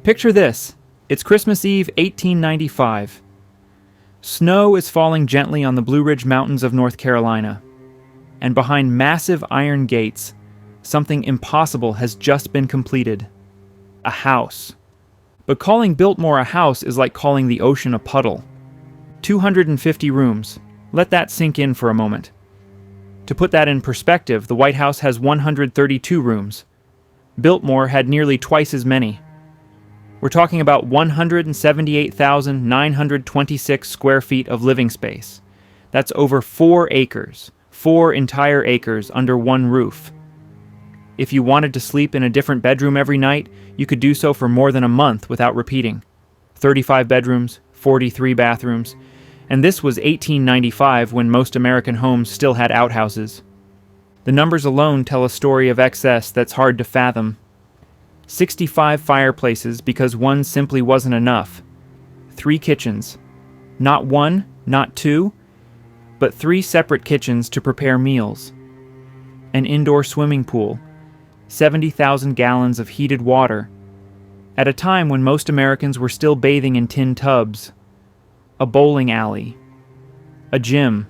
Picture this. It's Christmas Eve, 1895. Snow is falling gently on the Blue Ridge Mountains of North Carolina. And behind massive iron gates, something impossible has just been completed. A house. But calling Biltmore a house is like calling the ocean a puddle. 250 rooms. Let that sink in for a moment. To put that in perspective, the White House has 132 rooms. Biltmore had nearly twice as many. We're talking about 178,926 square feet of living space. That's over 4 acres, 4 entire acres under one roof. If you wanted to sleep in a different bedroom every night, you could do so for more than a month without repeating. 35 bedrooms, 43 bathrooms, and this was 1895 when most American homes still had outhouses. The numbers alone tell a story of excess that's hard to fathom. 65 fireplaces because one simply wasn't enough. 3 kitchens. Not 1, not 2, but 3 separate kitchens to prepare meals. An indoor swimming pool. 70,000 gallons of heated water. At a time when most Americans were still bathing in tin tubs. A bowling alley. A gym.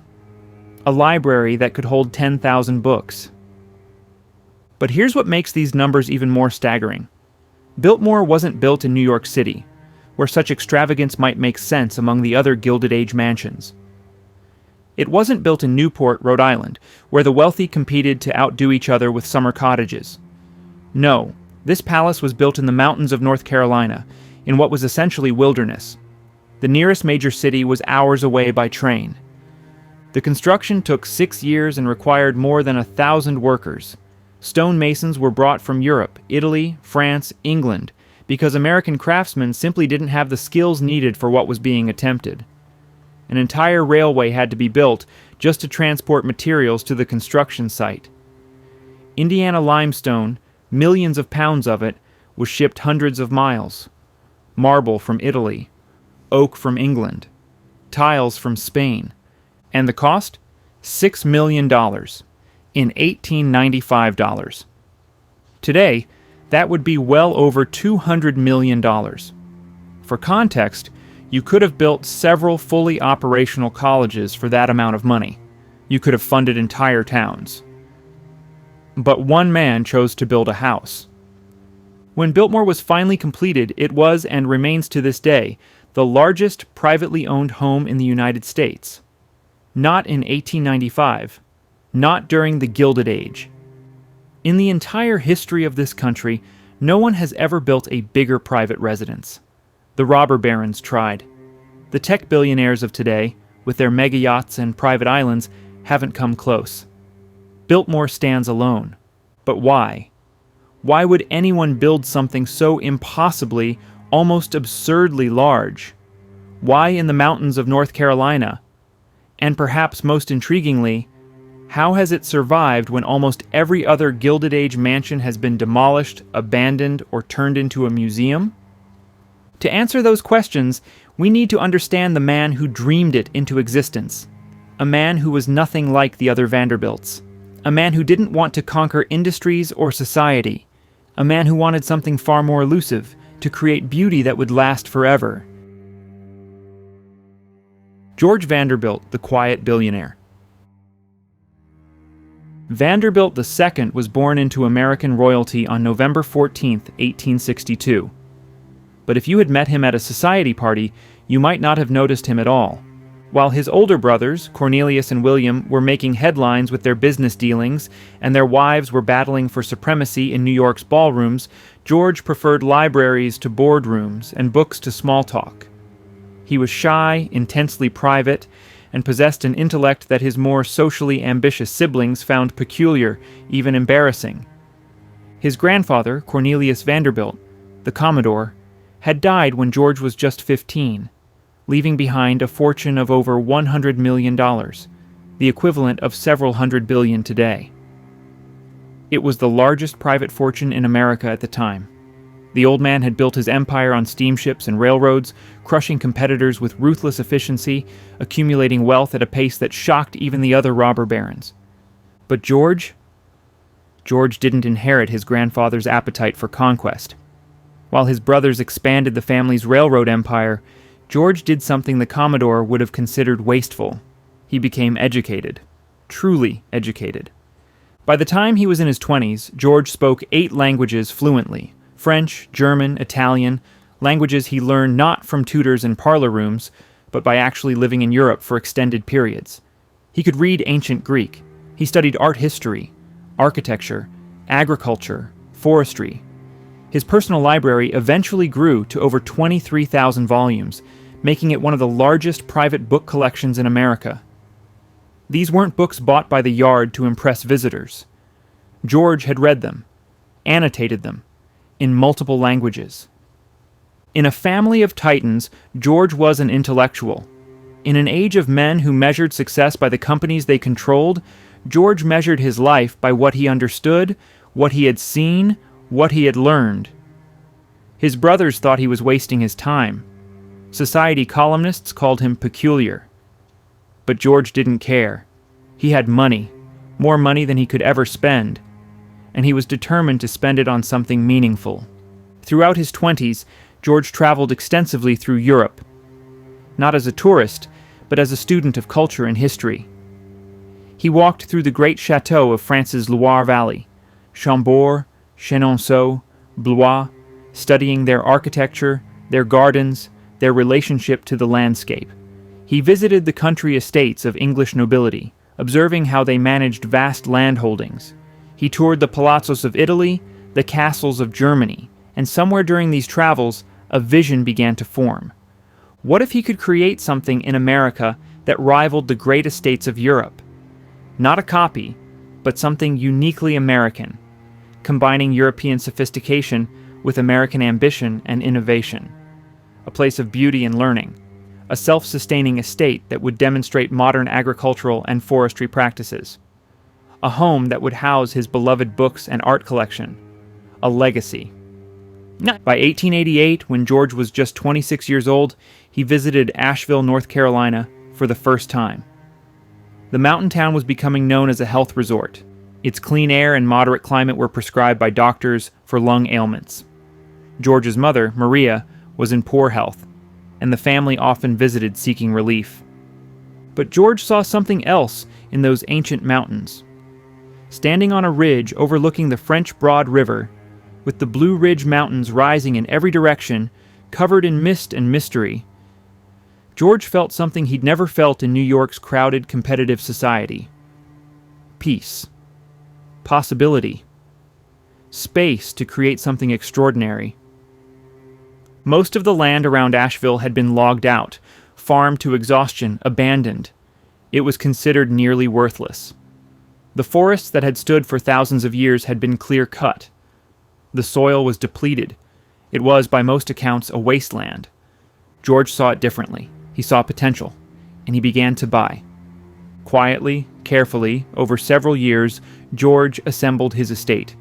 A library that could hold 10,000 books. But here's what makes these numbers even more staggering. Biltmore wasn't built in New York City, where such extravagance might make sense among the other Gilded Age mansions. It wasn't built in Newport, Rhode Island, where the wealthy competed to outdo each other with summer cottages. No, this palace was built in the mountains of North Carolina, in what was essentially wilderness. The nearest major city was hours away by train. The construction took 6 years and required more than 1,000 workers. Stonemasons were brought from Europe, Italy, France, England, because American craftsmen simply didn't have the skills needed for what was being attempted. An entire railway had to be built just to transport materials to the construction site. Indiana limestone, millions of pounds of it, was shipped hundreds of miles. Marble from Italy, oak from England, tiles from Spain. And the cost? $6 million in 1895 dollars. Today, that would be well over $200 million. For context, you could have built several fully operational colleges for that amount of money. You could have funded entire towns. But one man chose to build a house. When Biltmore was finally completed, it was, and remains to this day, the largest privately owned home in the United States. Not in 1895. Not during the Gilded Age. In the entire history of this country, no one has ever built a bigger private residence. The robber barons tried. The tech billionaires of today, with their mega yachts and private islands, haven't come close. Biltmore stands alone. But why? Why would anyone build something so impossibly, almost absurdly large? Why in the mountains of North Carolina? And perhaps most intriguingly, how has it survived when almost every other Gilded Age mansion has been demolished, abandoned, or turned into a museum? To answer those questions, we need to understand the man who dreamed it into existence. A man who was nothing like the other Vanderbilts. A man who didn't want to conquer industries or society. A man who wanted something far more elusive, to create beauty that would last forever. George Vanderbilt, the quiet billionaire. Vanderbilt II was born into American royalty on November 14, 1862. But if you had met him at a society party, you might not have noticed him at all. While his older brothers, Cornelius and William, were making headlines with their business dealings, and their wives were battling for supremacy in New York's ballrooms, George preferred libraries to boardrooms and books to small talk. He was shy, intensely private, and possessed an intellect that his more socially ambitious siblings found peculiar, even embarrassing. His grandfather, Cornelius Vanderbilt, the Commodore, had died when George was just 15, leaving behind a fortune of over $100 million, the equivalent of several hundred billion today. It was the largest private fortune in America at the time. The old man had built his empire on steamships and railroads, crushing competitors with ruthless efficiency, accumulating wealth at a pace that shocked even the other robber barons. But George didn't inherit his grandfather's appetite for conquest. While his brothers expanded the family's railroad empire, George did something the Commodore would have considered wasteful. He became educated. Truly educated. By the time he was in his 20s, George spoke 8 languages fluently: French, German, Italian, languages he learned not from tutors and parlor rooms, but by actually living in Europe for extended periods. He could read ancient Greek. He studied art history, architecture, agriculture, forestry. His personal library eventually grew to over 23,000 volumes, making it one of the largest private book collections in America. These weren't books bought by the yard to impress visitors. George had read them, annotated them, in multiple languages. In a family of titans, George was an intellectual. In an age of men who measured success by the companies they controlled, George measured his life by what he understood, what he had seen, what he had learned. His brothers thought he was wasting his time. Society columnists called him peculiar. But George didn't care. He had money, more money than he could ever spend, and he was determined to spend it on something meaningful. Throughout his 20s, George traveled extensively through Europe, not as a tourist, but as a student of culture and history. He walked through the great chateaux of France's Loire Valley, Chambord, Chenonceau, Blois, studying their architecture, their gardens, their relationship to the landscape. He visited the country estates of English nobility, observing how they managed vast land holdings. He toured the palazzos of Italy, the castles of Germany, and somewhere during these travels, a vision began to form. What if he could create something in America that rivaled the great estates of Europe? Not a copy, but something uniquely American, combining European sophistication with American ambition and innovation. A place of beauty and learning. A self-sustaining estate that would demonstrate modern agricultural and forestry practices. A home that would house his beloved books and art collection. A legacy. By 1888, when George was just 26 years old, he visited Asheville, North Carolina, for the first time. The mountain town was becoming known as a health resort. Its clean air and moderate climate were prescribed by doctors for lung ailments. George's mother, Maria, was in poor health, and the family often visited seeking relief. But George saw something else in those ancient mountains. Standing on a ridge overlooking the French Broad River, with the Blue Ridge Mountains rising in every direction, covered in mist and mystery, George felt something he'd never felt in New York's crowded, competitive society. Peace. Possibility. Space to create something extraordinary. Most of the land around Asheville had been logged out, farmed to exhaustion, abandoned. It was considered nearly worthless. The forests that had stood for thousands of years had been clear-cut. The soil was depleted. It was, by most accounts, a wasteland. George saw it differently. He saw potential, and he began to buy. Quietly, carefully, over several years, George assembled his estate.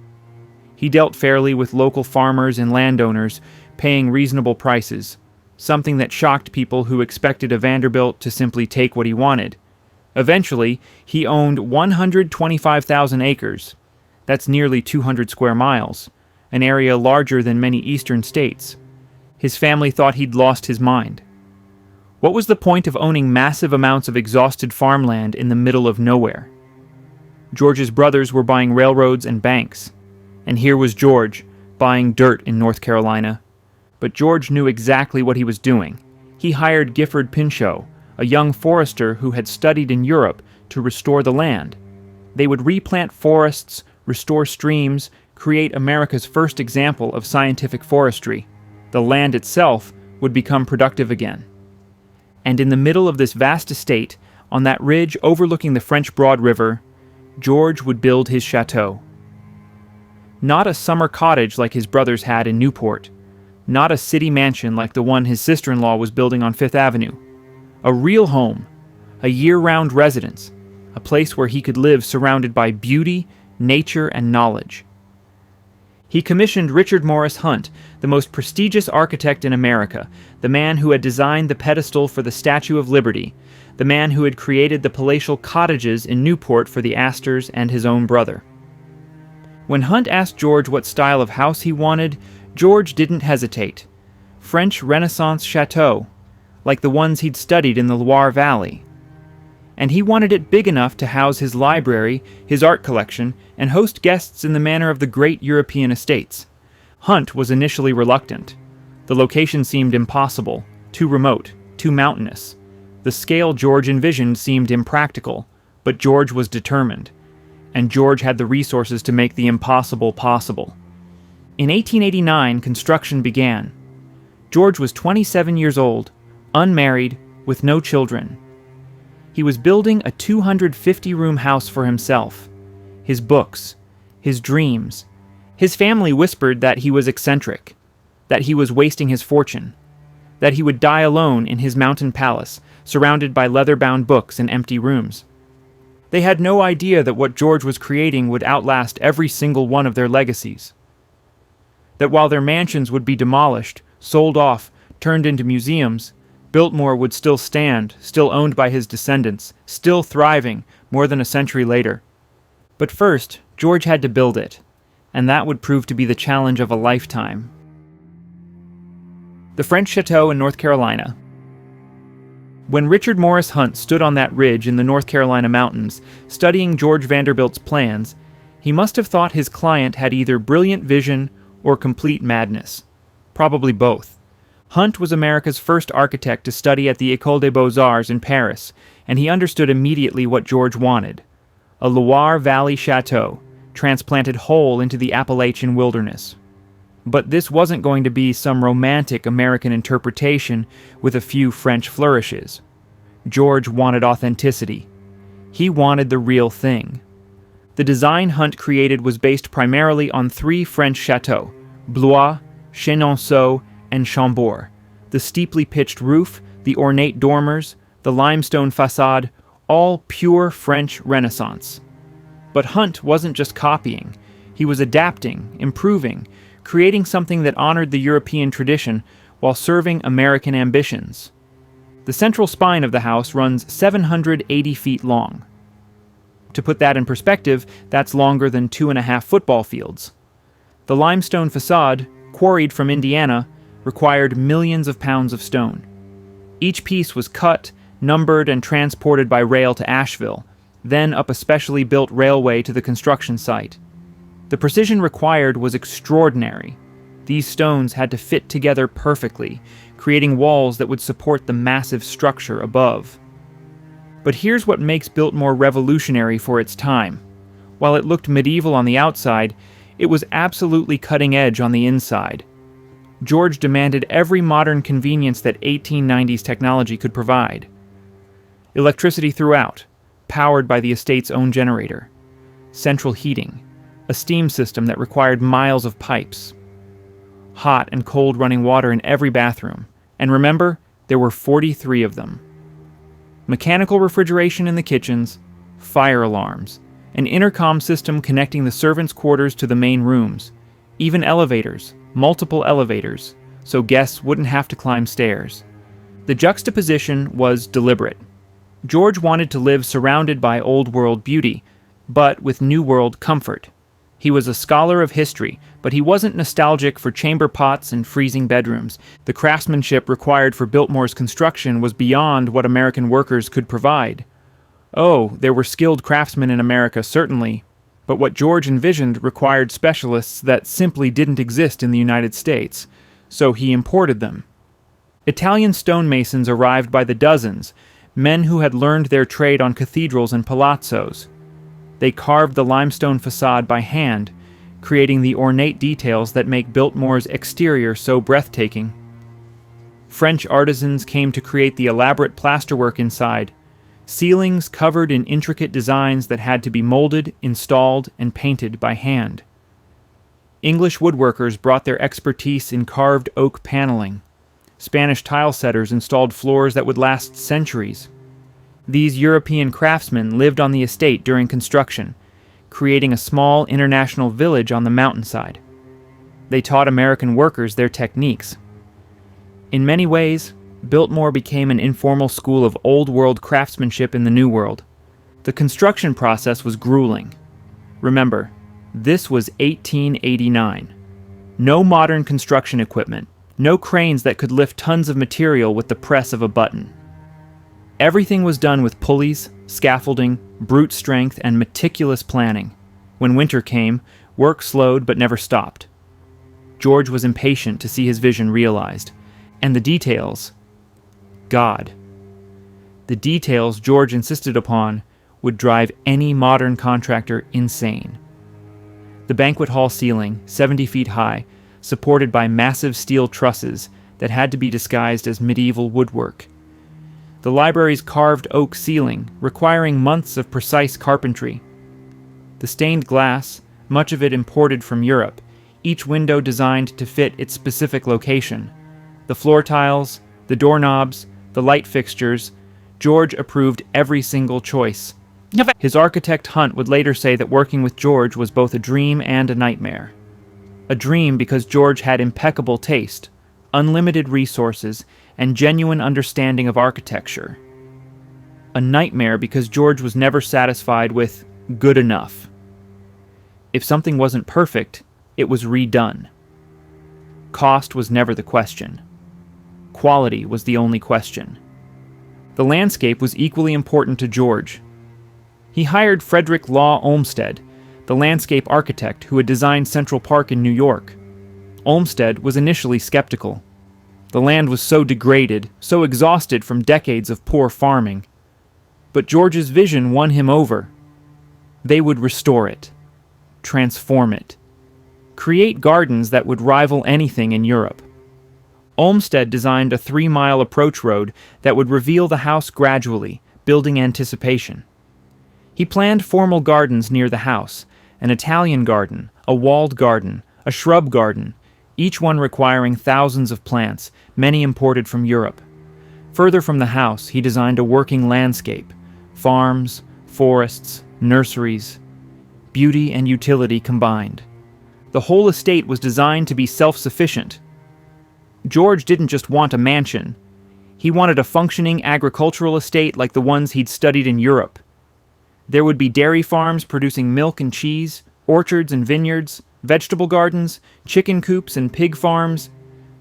He dealt fairly with local farmers and landowners, paying reasonable prices, something that shocked people who expected a Vanderbilt to simply take what he wanted. Eventually, he owned 125,000 acres. That's nearly 200 square miles, an area larger than many eastern states. His family thought he'd lost his mind. What was the point of owning massive amounts of exhausted farmland in the middle of nowhere? George's brothers were buying railroads and banks, and here was George, buying dirt in North Carolina. But George knew exactly what he was doing. He hired Gifford Pinchot, a young forester who had studied in Europe, to restore the land. They would replant forests, restore streams, create America's first example of scientific forestry. The land itself would become productive again. And in the middle of this vast estate, on that ridge overlooking the French Broad River, George would build his chateau. Not a summer cottage like his brothers had in Newport. Not a city mansion like the one his sister-in-law was building on Fifth Avenue. A real home, a year-round residence, a place where he could live surrounded by beauty, nature, and knowledge. He commissioned Richard Morris Hunt, the most prestigious architect in America, the man who had designed the pedestal for the Statue of Liberty, the man who had created the palatial cottages in Newport for the Astors and his own brother. When Hunt asked George what style of house he wanted, George didn't hesitate. French Renaissance chateaux, like the ones he'd studied in the Loire Valley. And he wanted it big enough to house his library, his art collection, and host guests in the manner of the great European estates. Hunt was initially reluctant. The location seemed impossible, too remote, too mountainous. The scale George envisioned seemed impractical, but George was determined, and George had the resources to make the impossible possible. In 1889, construction began. George was 27 years old, unmarried, with no children. He was building a 250-room house for himself. His books, his dreams. His family whispered that he was eccentric, that he was wasting his fortune, that he would die alone in his mountain palace, surrounded by leather-bound books and empty rooms. They had no idea that what George was creating would outlast every single one of their legacies. That while their mansions would be demolished, sold off, turned into museums, Biltmore would still stand, still owned by his descendants, still thriving more than a century later. But first, George had to build it, and that would prove to be the challenge of a lifetime. The French Chateau in North Carolina. When Richard Morris Hunt stood on that ridge in the North Carolina mountains, studying George Vanderbilt's plans, he must have thought his client had either brilliant vision or complete madness. Probably both. Hunt was America's first architect to study at the École des Beaux-Arts in Paris, and he understood immediately what George wanted. A Loire Valley chateau, transplanted whole into the Appalachian wilderness. But this wasn't going to be some romantic American interpretation with a few French flourishes. George wanted authenticity. He wanted the real thing. The design Hunt created was based primarily on 3 French chateaux, Blois, Chenonceau, and Chambord. The steeply pitched roof, the ornate dormers, the limestone facade, all pure French Renaissance. But Hunt wasn't just copying. He was adapting, improving, creating something that honored the European tradition while serving American ambitions. The central spine of the house runs 780 feet long. To put that in perspective, that's longer than 2.5 football fields. The limestone facade, quarried from Indiana, required millions of pounds of stone. Each piece was cut, numbered, and transported by rail to Asheville, then up a specially built railway to the construction site. The precision required was extraordinary. These stones had to fit together perfectly, creating walls that would support the massive structure above. But here's what makes Biltmore revolutionary for its time. While it looked medieval on the outside, it was absolutely cutting edge on the inside. George demanded every modern convenience that 1890s technology could provide. Electricity throughout, powered by the estate's own generator. Central heating, a steam system that required miles of pipes. Hot and cold running water in every bathroom. And remember, there were 43 of them. Mechanical refrigeration in the kitchens, fire alarms, an intercom system connecting the servants' quarters to the main rooms, even elevators, multiple elevators, so guests wouldn't have to climb stairs. The juxtaposition was deliberate. George wanted to live surrounded by old world beauty, but with new world comfort. He was a scholar of history, but he wasn't nostalgic for chamber pots and freezing bedrooms. The craftsmanship required for Biltmore's construction was beyond what American workers could provide. Oh, there were skilled craftsmen in America, certainly, but what George envisioned required specialists that simply didn't exist in the United States, so he imported them. Italian stonemasons arrived by the dozens, men who had learned their trade on cathedrals and palazzos. They carved the limestone facade by hand, creating the ornate details that make Biltmore's exterior so breathtaking. French artisans came to create the elaborate plasterwork inside, ceilings covered in intricate designs that had to be molded, installed, and painted by hand. English woodworkers brought their expertise in carved oak paneling. Spanish tile setters installed floors that would last centuries. These European craftsmen lived on the estate during construction, creating a small international village on the mountainside. They taught American workers their techniques. In many ways, Biltmore became an informal school of old-world craftsmanship in the New World. The construction process was grueling. Remember, this was 1889. No modern construction equipment, no cranes that could lift tons of material with the press of a button. Everything was done with pulleys, scaffolding, brute strength, and meticulous planning. When winter came, work slowed but never stopped. George was impatient to see his vision realized, and the details, God. The details George insisted upon would drive any modern contractor insane. The banquet hall ceiling, 70 feet high, supported by massive steel trusses that had to be disguised as medieval woodwork. The library's carved oak ceiling, requiring months of precise carpentry. The stained glass, much of it imported from Europe, each window designed to fit its specific location. The floor tiles, the doorknobs, the light fixtures, George approved every single choice. His architect Hunt would later say that working with George was both a dream and a nightmare. A dream because George had impeccable taste, unlimited resources, and genuine understanding of architecture. A nightmare because George was never satisfied with good enough. If something wasn't perfect, it was redone. Cost was never the question. Quality was the only question. The landscape was equally important to George. He hired Frederick Law Olmsted, the landscape architect who had designed Central Park in New York. Olmsted was initially skeptical. The land was so degraded, so exhausted from decades of poor farming. But George's vision won him over. They would restore it, transform it, create gardens that would rival anything in Europe. Olmsted designed a 3-mile approach road that would reveal the house gradually, building anticipation. He planned formal gardens near the house, an Italian garden, a walled garden, a shrub garden, each one requiring thousands of plants, many imported from Europe. Further from the house, he designed a working landscape, farms, forests, nurseries, beauty and utility combined. The whole estate was designed to be self-sufficient. George didn't just want a mansion. He wanted a functioning agricultural estate like the ones he'd studied in Europe. There would be dairy farms producing milk and cheese, orchards and vineyards, vegetable gardens, chicken coops and pig farms.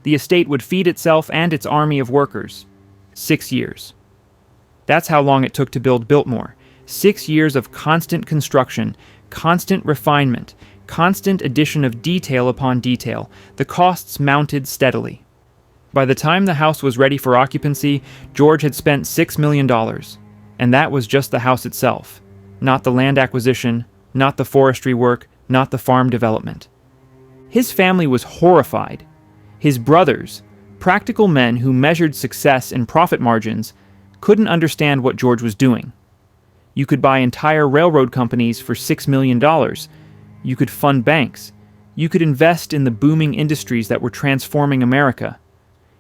The estate would feed itself and its army of workers. 6 years. That's how long it took to build Biltmore. 6 years of constant construction, constant refinement, constant addition of detail upon detail. The costs mounted steadily. By the time the house was ready for occupancy, George had spent $6 million. And that was just the house itself. Not the land acquisition, not the forestry work, not the farm development. His family was horrified. His brothers, practical men who measured success and profit margins, couldn't understand what George was doing. You could buy entire railroad companies for $6 million. You could fund banks. You could invest in the booming industries that were transforming America.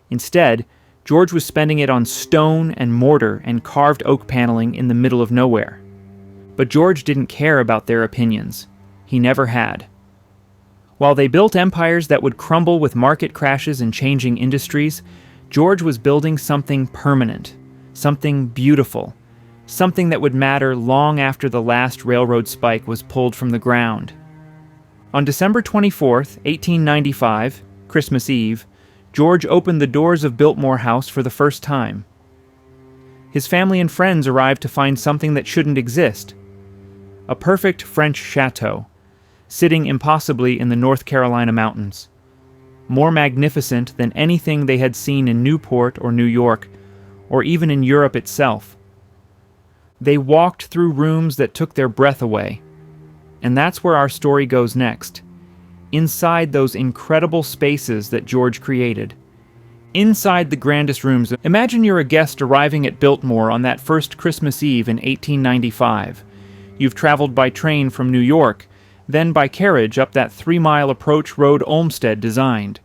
Instead, George was spending it on stone and mortar and carved oak paneling in the middle of nowhere. But George didn't care about their opinions. He never had. While they built empires that would crumble with market crashes and changing industries, George was building something permanent, something beautiful, something that would matter long after the last railroad spike was pulled from the ground. On December 24, 1895, Christmas Eve, George opened the doors of Biltmore House for the first time. His family and friends arrived to find something that shouldn't exist. A perfect French chateau, sitting impossibly in the North Carolina mountains. More magnificent than anything they had seen in Newport or New York, or even in Europe itself. They walked through rooms that took their breath away. And that's where our story goes next. Inside those incredible spaces that George created. Inside the grandest rooms. Imagine you're a guest arriving at Biltmore on that first Christmas Eve in 1895. You've traveled by train from New York, then by carriage up that 3-mile approach road Olmsted designed.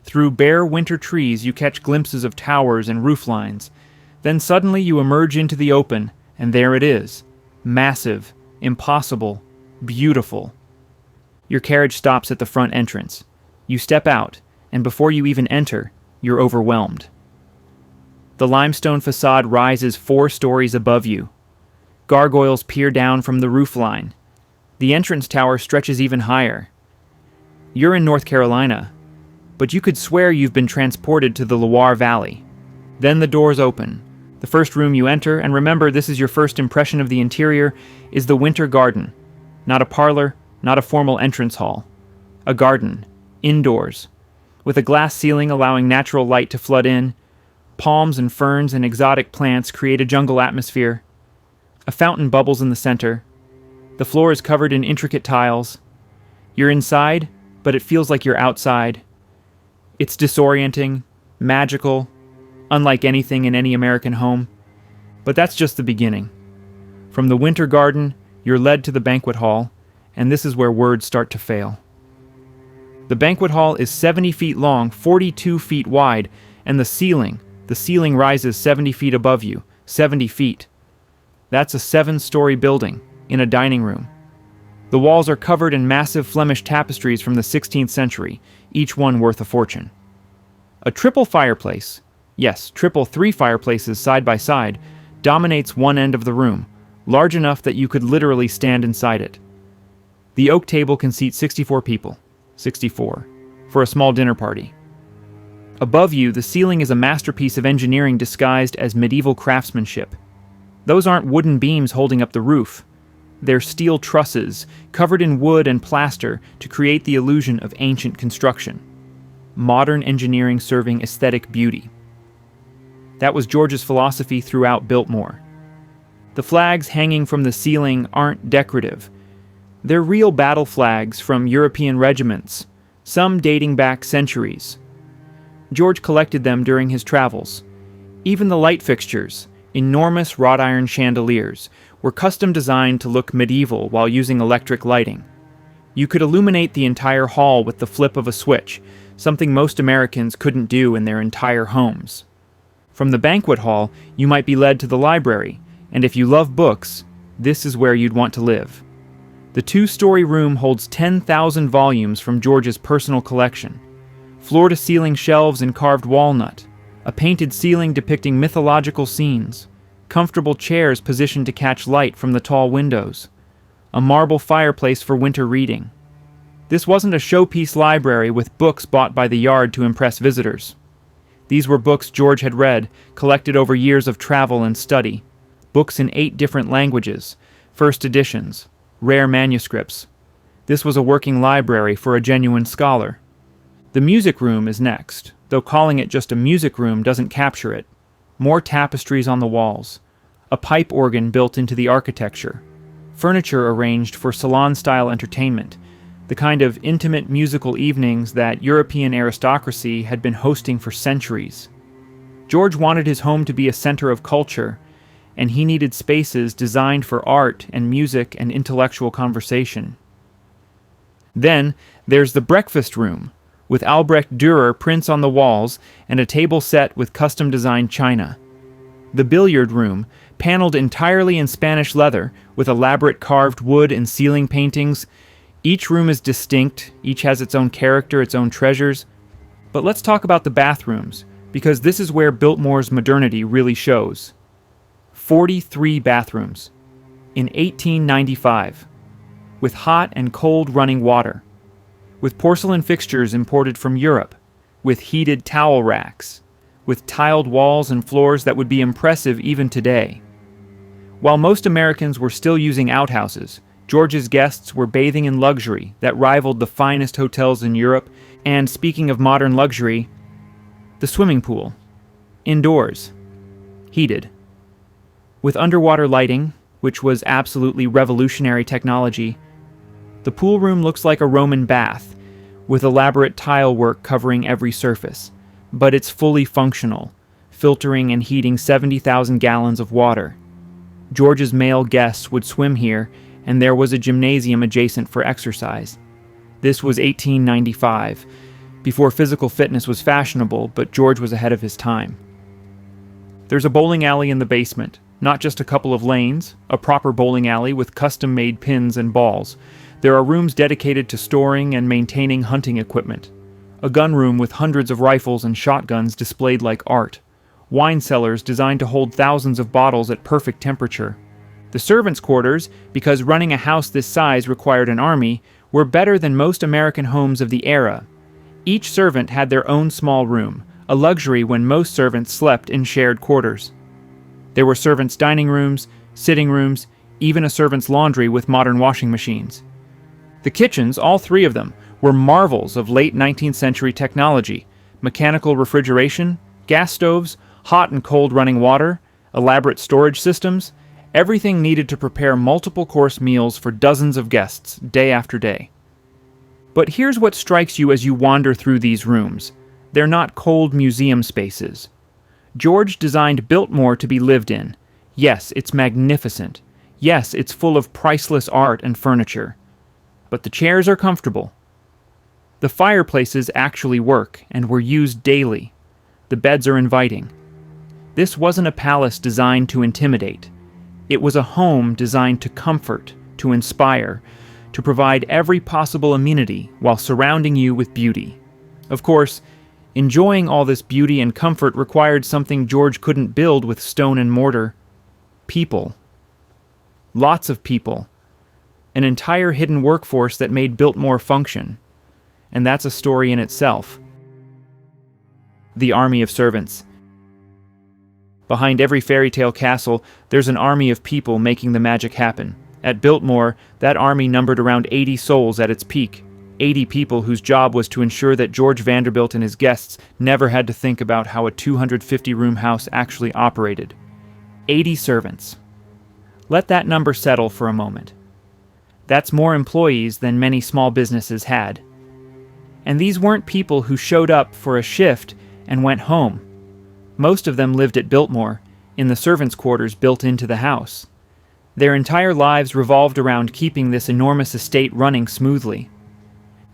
Through bare winter trees you catch glimpses of towers and roof lines. Then suddenly you emerge into the open, and there it is. Massive, impossible, beautiful. Your carriage stops at the front entrance. You step out, and before you even enter, you're overwhelmed. The limestone facade rises 4 stories above you. Gargoyles peer down from the roofline. The entrance tower stretches even higher. You're in North Carolina, but you could swear you've been transported to the Loire Valley. Then the doors open. The first room you enter, and remember this is your first impression of the interior, is the winter garden. Not a parlor, not a formal entrance hall. A garden, indoors, with a glass ceiling allowing natural light to flood in. Palms and ferns and exotic plants create a jungle atmosphere. A fountain bubbles in the center. The floor is covered in intricate tiles. You're inside, but it feels like you're outside. It's disorienting, magical, unlike anything in any American home. But that's just the beginning. From the winter garden, you're led to the banquet hall, and this is where words start to fail. The banquet hall is 70 feet long, 42 feet wide, and the ceiling rises 70 feet above you, 70 feet. That's a 7-story building in a dining room. The walls are covered in massive Flemish tapestries from the 16th century, each one worth a fortune. A triple fireplace, yes, triple 3 fireplaces side by side, dominates one end of the room, large enough that you could literally stand inside it. The oak table can seat 64 people, 64, for a small dinner party. Above you, the ceiling is a masterpiece of engineering disguised as medieval craftsmanship. Those aren't wooden beams holding up the roof. They're steel trusses, covered in wood and plaster to create the illusion of ancient construction. Modern engineering serving aesthetic beauty. That was George's philosophy throughout Biltmore. The flags hanging from the ceiling aren't decorative. They're real battle flags from European regiments, some dating back centuries. George collected them during his travels. Even the light fixtures, enormous wrought iron chandeliers, were custom designed to look medieval while using electric lighting. You could illuminate the entire hall with the flip of a switch, something most Americans couldn't do in their entire homes. From the banquet hall, you might be led to the library, and if you love books, this is where you'd want to live. The 2-story room holds 10,000 volumes from George's personal collection. Floor-to-ceiling shelves in carved walnut, a painted ceiling depicting mythological scenes, comfortable chairs positioned to catch light from the tall windows, a marble fireplace for winter reading. This wasn't a showpiece library with books bought by the yard to impress visitors. These were books George had read, collected over years of travel and study, books in 8 different languages, first editions, rare manuscripts. This was a working library for a genuine scholar. The music room is next, though calling it just a music room doesn't capture it. More tapestries on the walls, a pipe organ built into the architecture, furniture arranged for salon-style entertainment, the kind of intimate musical evenings that European aristocracy had been hosting for centuries. George wanted his home to be a center of culture, and he needed spaces designed for art and music and intellectual conversation. Then there's the breakfast room, with Albrecht Dürer prints on the walls and a table set with custom-designed china. The billiard room, paneled entirely in Spanish leather, with elaborate carved wood and ceiling paintings. Each room is distinct, each has its own character, its own treasures. But let's talk about the bathrooms, because this is where Biltmore's modernity really shows. 43 bathrooms, in 1895, with hot and cold running water, with porcelain fixtures imported from Europe, with heated towel racks, with tiled walls and floors that would be impressive even today. While most Americans were still using outhouses, George's guests were bathing in luxury that rivaled the finest hotels in Europe, and speaking of modern luxury, the swimming pool, indoors, heated. With underwater lighting, which was absolutely revolutionary technology, the pool room looks like a Roman bath, with elaborate tile work covering every surface, but it's fully functional, filtering and heating 70,000 gallons of water. George's male guests would swim here, and there was a gymnasium adjacent for exercise. This was 1895, before physical fitness was fashionable, but George was ahead of his time. There's a bowling alley in the basement, not just a couple of lanes, a proper bowling alley with custom-made pins and balls. There are rooms dedicated to storing and maintaining hunting equipment. A gun room with hundreds of rifles and shotguns displayed like art. Wine cellars designed to hold thousands of bottles at perfect temperature. The servants' quarters, because running a house this size required an army, were better than most American homes of the era. Each servant had their own small room, a luxury when most servants slept in shared quarters. There were servants' dining rooms, sitting rooms, even a servant's laundry with modern washing machines. The kitchens, all three of them, were marvels of late 19th century technology: mechanical refrigeration, gas stoves, hot and cold running water, elaborate storage systems, everything needed to prepare multiple course meals for dozens of guests, day after day. But here's what strikes you as you wander through these rooms. They're not cold museum spaces. George designed Biltmore to be lived in. Yes, it's magnificent. Yes, it's full of priceless art and furniture. But the chairs are comfortable. The fireplaces actually work and were used daily. The beds are inviting. This wasn't a palace designed to intimidate. It was a home designed to comfort, to inspire, to provide every possible amenity while surrounding you with beauty. Of course, enjoying all this beauty and comfort required something George couldn't build with stone and mortar: people. Lots of people. An entire hidden workforce that made Biltmore function. And that's a story in itself. The army of servants. Behind every fairy tale castle, there's an army of people making the magic happen. At Biltmore, that army numbered around 80 souls at its peak. 80 people whose job was to ensure that George Vanderbilt and his guests never had to think about how a 250-room house actually operated. 80 servants. Let that number settle for a moment. That's more employees than many small businesses had. And these weren't people who showed up for a shift and went home. Most of them lived at Biltmore, in the servants' quarters built into the house. Their entire lives revolved around keeping this enormous estate running smoothly.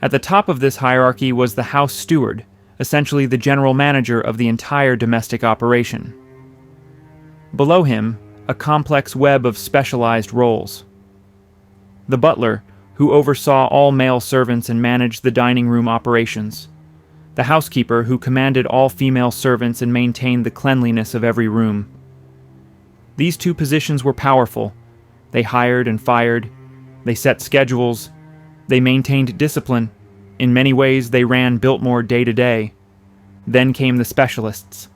At the top of this hierarchy was the house steward, essentially the general manager of the entire domestic operation. Below him, a complex web of specialized roles. The butler, who oversaw all male servants and managed the dining room operations. The housekeeper, who commanded all female servants and maintained the cleanliness of every room. These two positions were powerful. They hired and fired. They set schedules. They maintained discipline. In many ways, they ran Biltmore day to day. Then came the specialists.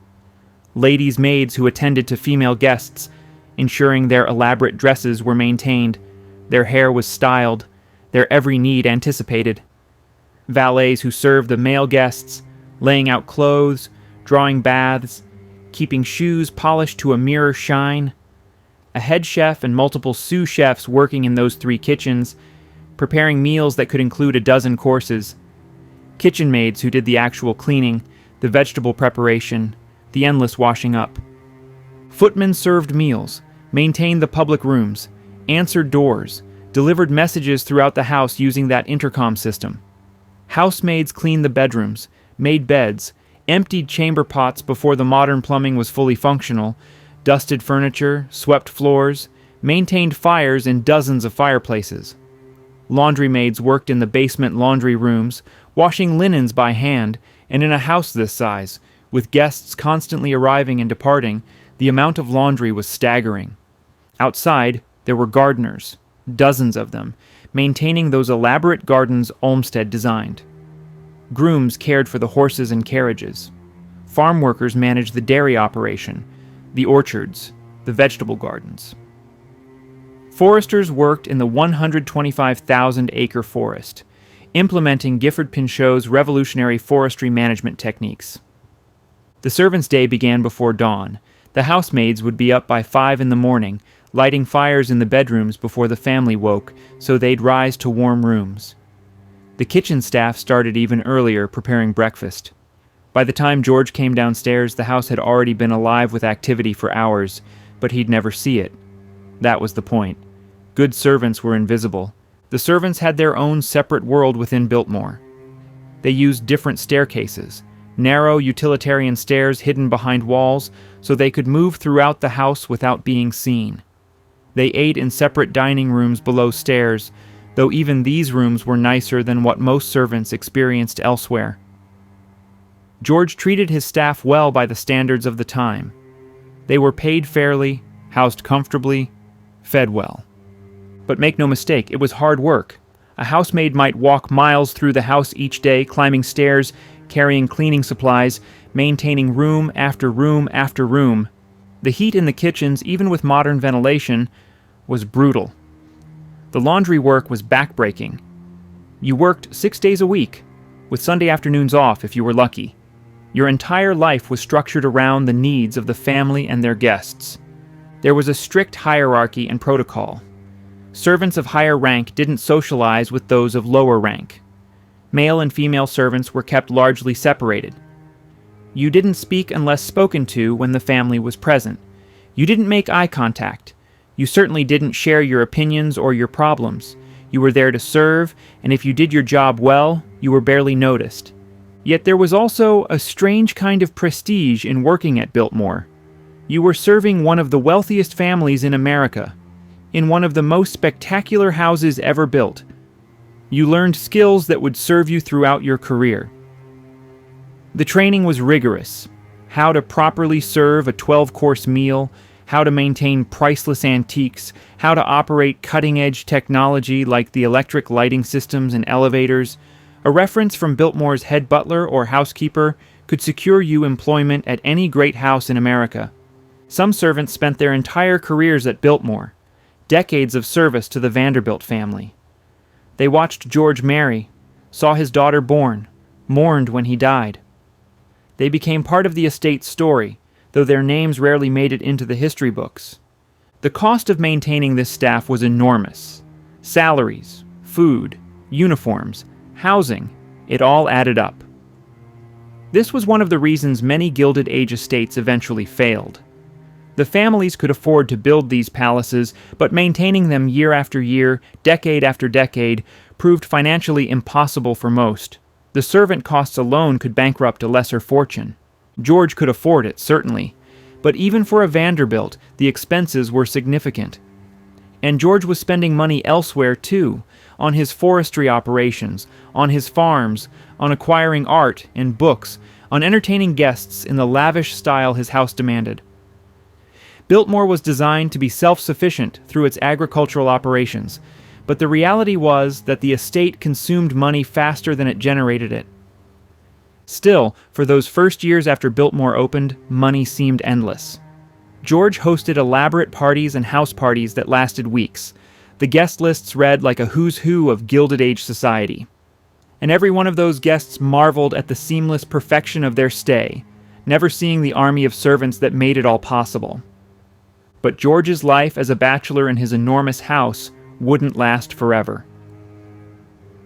Ladies' maids who attended to female guests, ensuring their elaborate dresses were maintained, their hair was styled, their every need anticipated. Valets who served the male guests, laying out clothes, drawing baths, keeping shoes polished to a mirror shine. A head chef and multiple sous chefs working in those three kitchens, preparing meals that could include a dozen courses. Kitchen maids who did the actual cleaning, the vegetable preparation, the endless washing up. Footmen served meals, maintained the public rooms, answered doors, delivered messages throughout the house using that intercom system. Housemaids cleaned the bedrooms, made beds, emptied chamber pots before the modern plumbing was fully functional, dusted furniture, swept floors, maintained fires in dozens of fireplaces. Laundry maids worked in the basement laundry rooms, washing linens by hand, and in a house this size, with guests constantly arriving and departing, the amount of laundry was staggering. Outside, there were gardeners, dozens of them, maintaining those elaborate gardens Olmsted designed. Grooms cared for the horses and carriages. Farm workers managed the dairy operation, the orchards, the vegetable gardens. Foresters worked in the 125,000-acre forest, implementing Gifford Pinchot's revolutionary forestry management techniques. The servants' day began before dawn. The housemaids would be up by 5 in the morning, lighting fires in the bedrooms before the family woke so they'd rise to warm rooms. The kitchen staff started even earlier, preparing breakfast. By the time George came downstairs, the house had already been alive with activity for hours, but he'd never see it. That was the point. Good servants were invisible. The servants had their own separate world within Biltmore. They used different staircases, narrow utilitarian stairs hidden behind walls so they could move throughout the house without being seen. They ate in separate dining rooms below stairs, though even these rooms were nicer than what most servants experienced elsewhere. George treated his staff well by the standards of the time. They were paid fairly, housed comfortably, fed well. But make no mistake, it was hard work. A housemaid might walk miles through the house each day, climbing stairs, carrying cleaning supplies, maintaining room after room after room. The heat in the kitchens, even with modern ventilation, was brutal. The laundry work was backbreaking. You worked 6 days a week, with Sunday afternoons off if you were lucky. Your entire life was structured around the needs of the family and their guests. There was a strict hierarchy and protocol. Servants of higher rank didn't socialize with those of lower rank. Male and female servants were kept largely separated. You didn't speak unless spoken to when the family was present. You didn't make eye contact. You certainly didn't share your opinions or your problems. You were there to serve, and if you did your job well, you were barely noticed. Yet there was also a strange kind of prestige in working at Biltmore. You were serving one of the wealthiest families in America, in one of the most spectacular houses ever built. You learned skills that would serve you throughout your career. The training was rigorous. How to properly serve a 12-course meal, how to maintain priceless antiques, how to operate cutting-edge technology like the electric lighting systems and elevators. A reference from Biltmore's head butler or housekeeper could secure you employment at any great house in America. Some servants spent their entire careers at Biltmore, decades of service to the Vanderbilt family. They watched George marry, saw his daughter born, mourned when he died. They became part of the estate's story, though their names rarely made it into the history books. The cost of maintaining this staff was enormous. Salaries, food, uniforms, housing, it all added up. This was one of the reasons many Gilded Age estates eventually failed. The families could afford to build these palaces, but maintaining them year after year, decade after decade, proved financially impossible for most. The servant costs alone could bankrupt a lesser fortune. George could afford it, certainly, but even for a Vanderbilt, the expenses were significant. And George was spending money elsewhere too, on his forestry operations, on his farms, on acquiring art and books, on entertaining guests in the lavish style his house demanded. Biltmore was designed to be self-sufficient through its agricultural operations, but the reality was that the estate consumed money faster than it generated it. Still, for those first years after Biltmore opened, money seemed endless. George hosted elaborate parties and house parties that lasted weeks. The guest lists read like a who's who of Gilded Age society. And every one of those guests marveled at the seamless perfection of their stay, never seeing the army of servants that made it all possible. But George's life as a bachelor in his enormous house wouldn't last forever.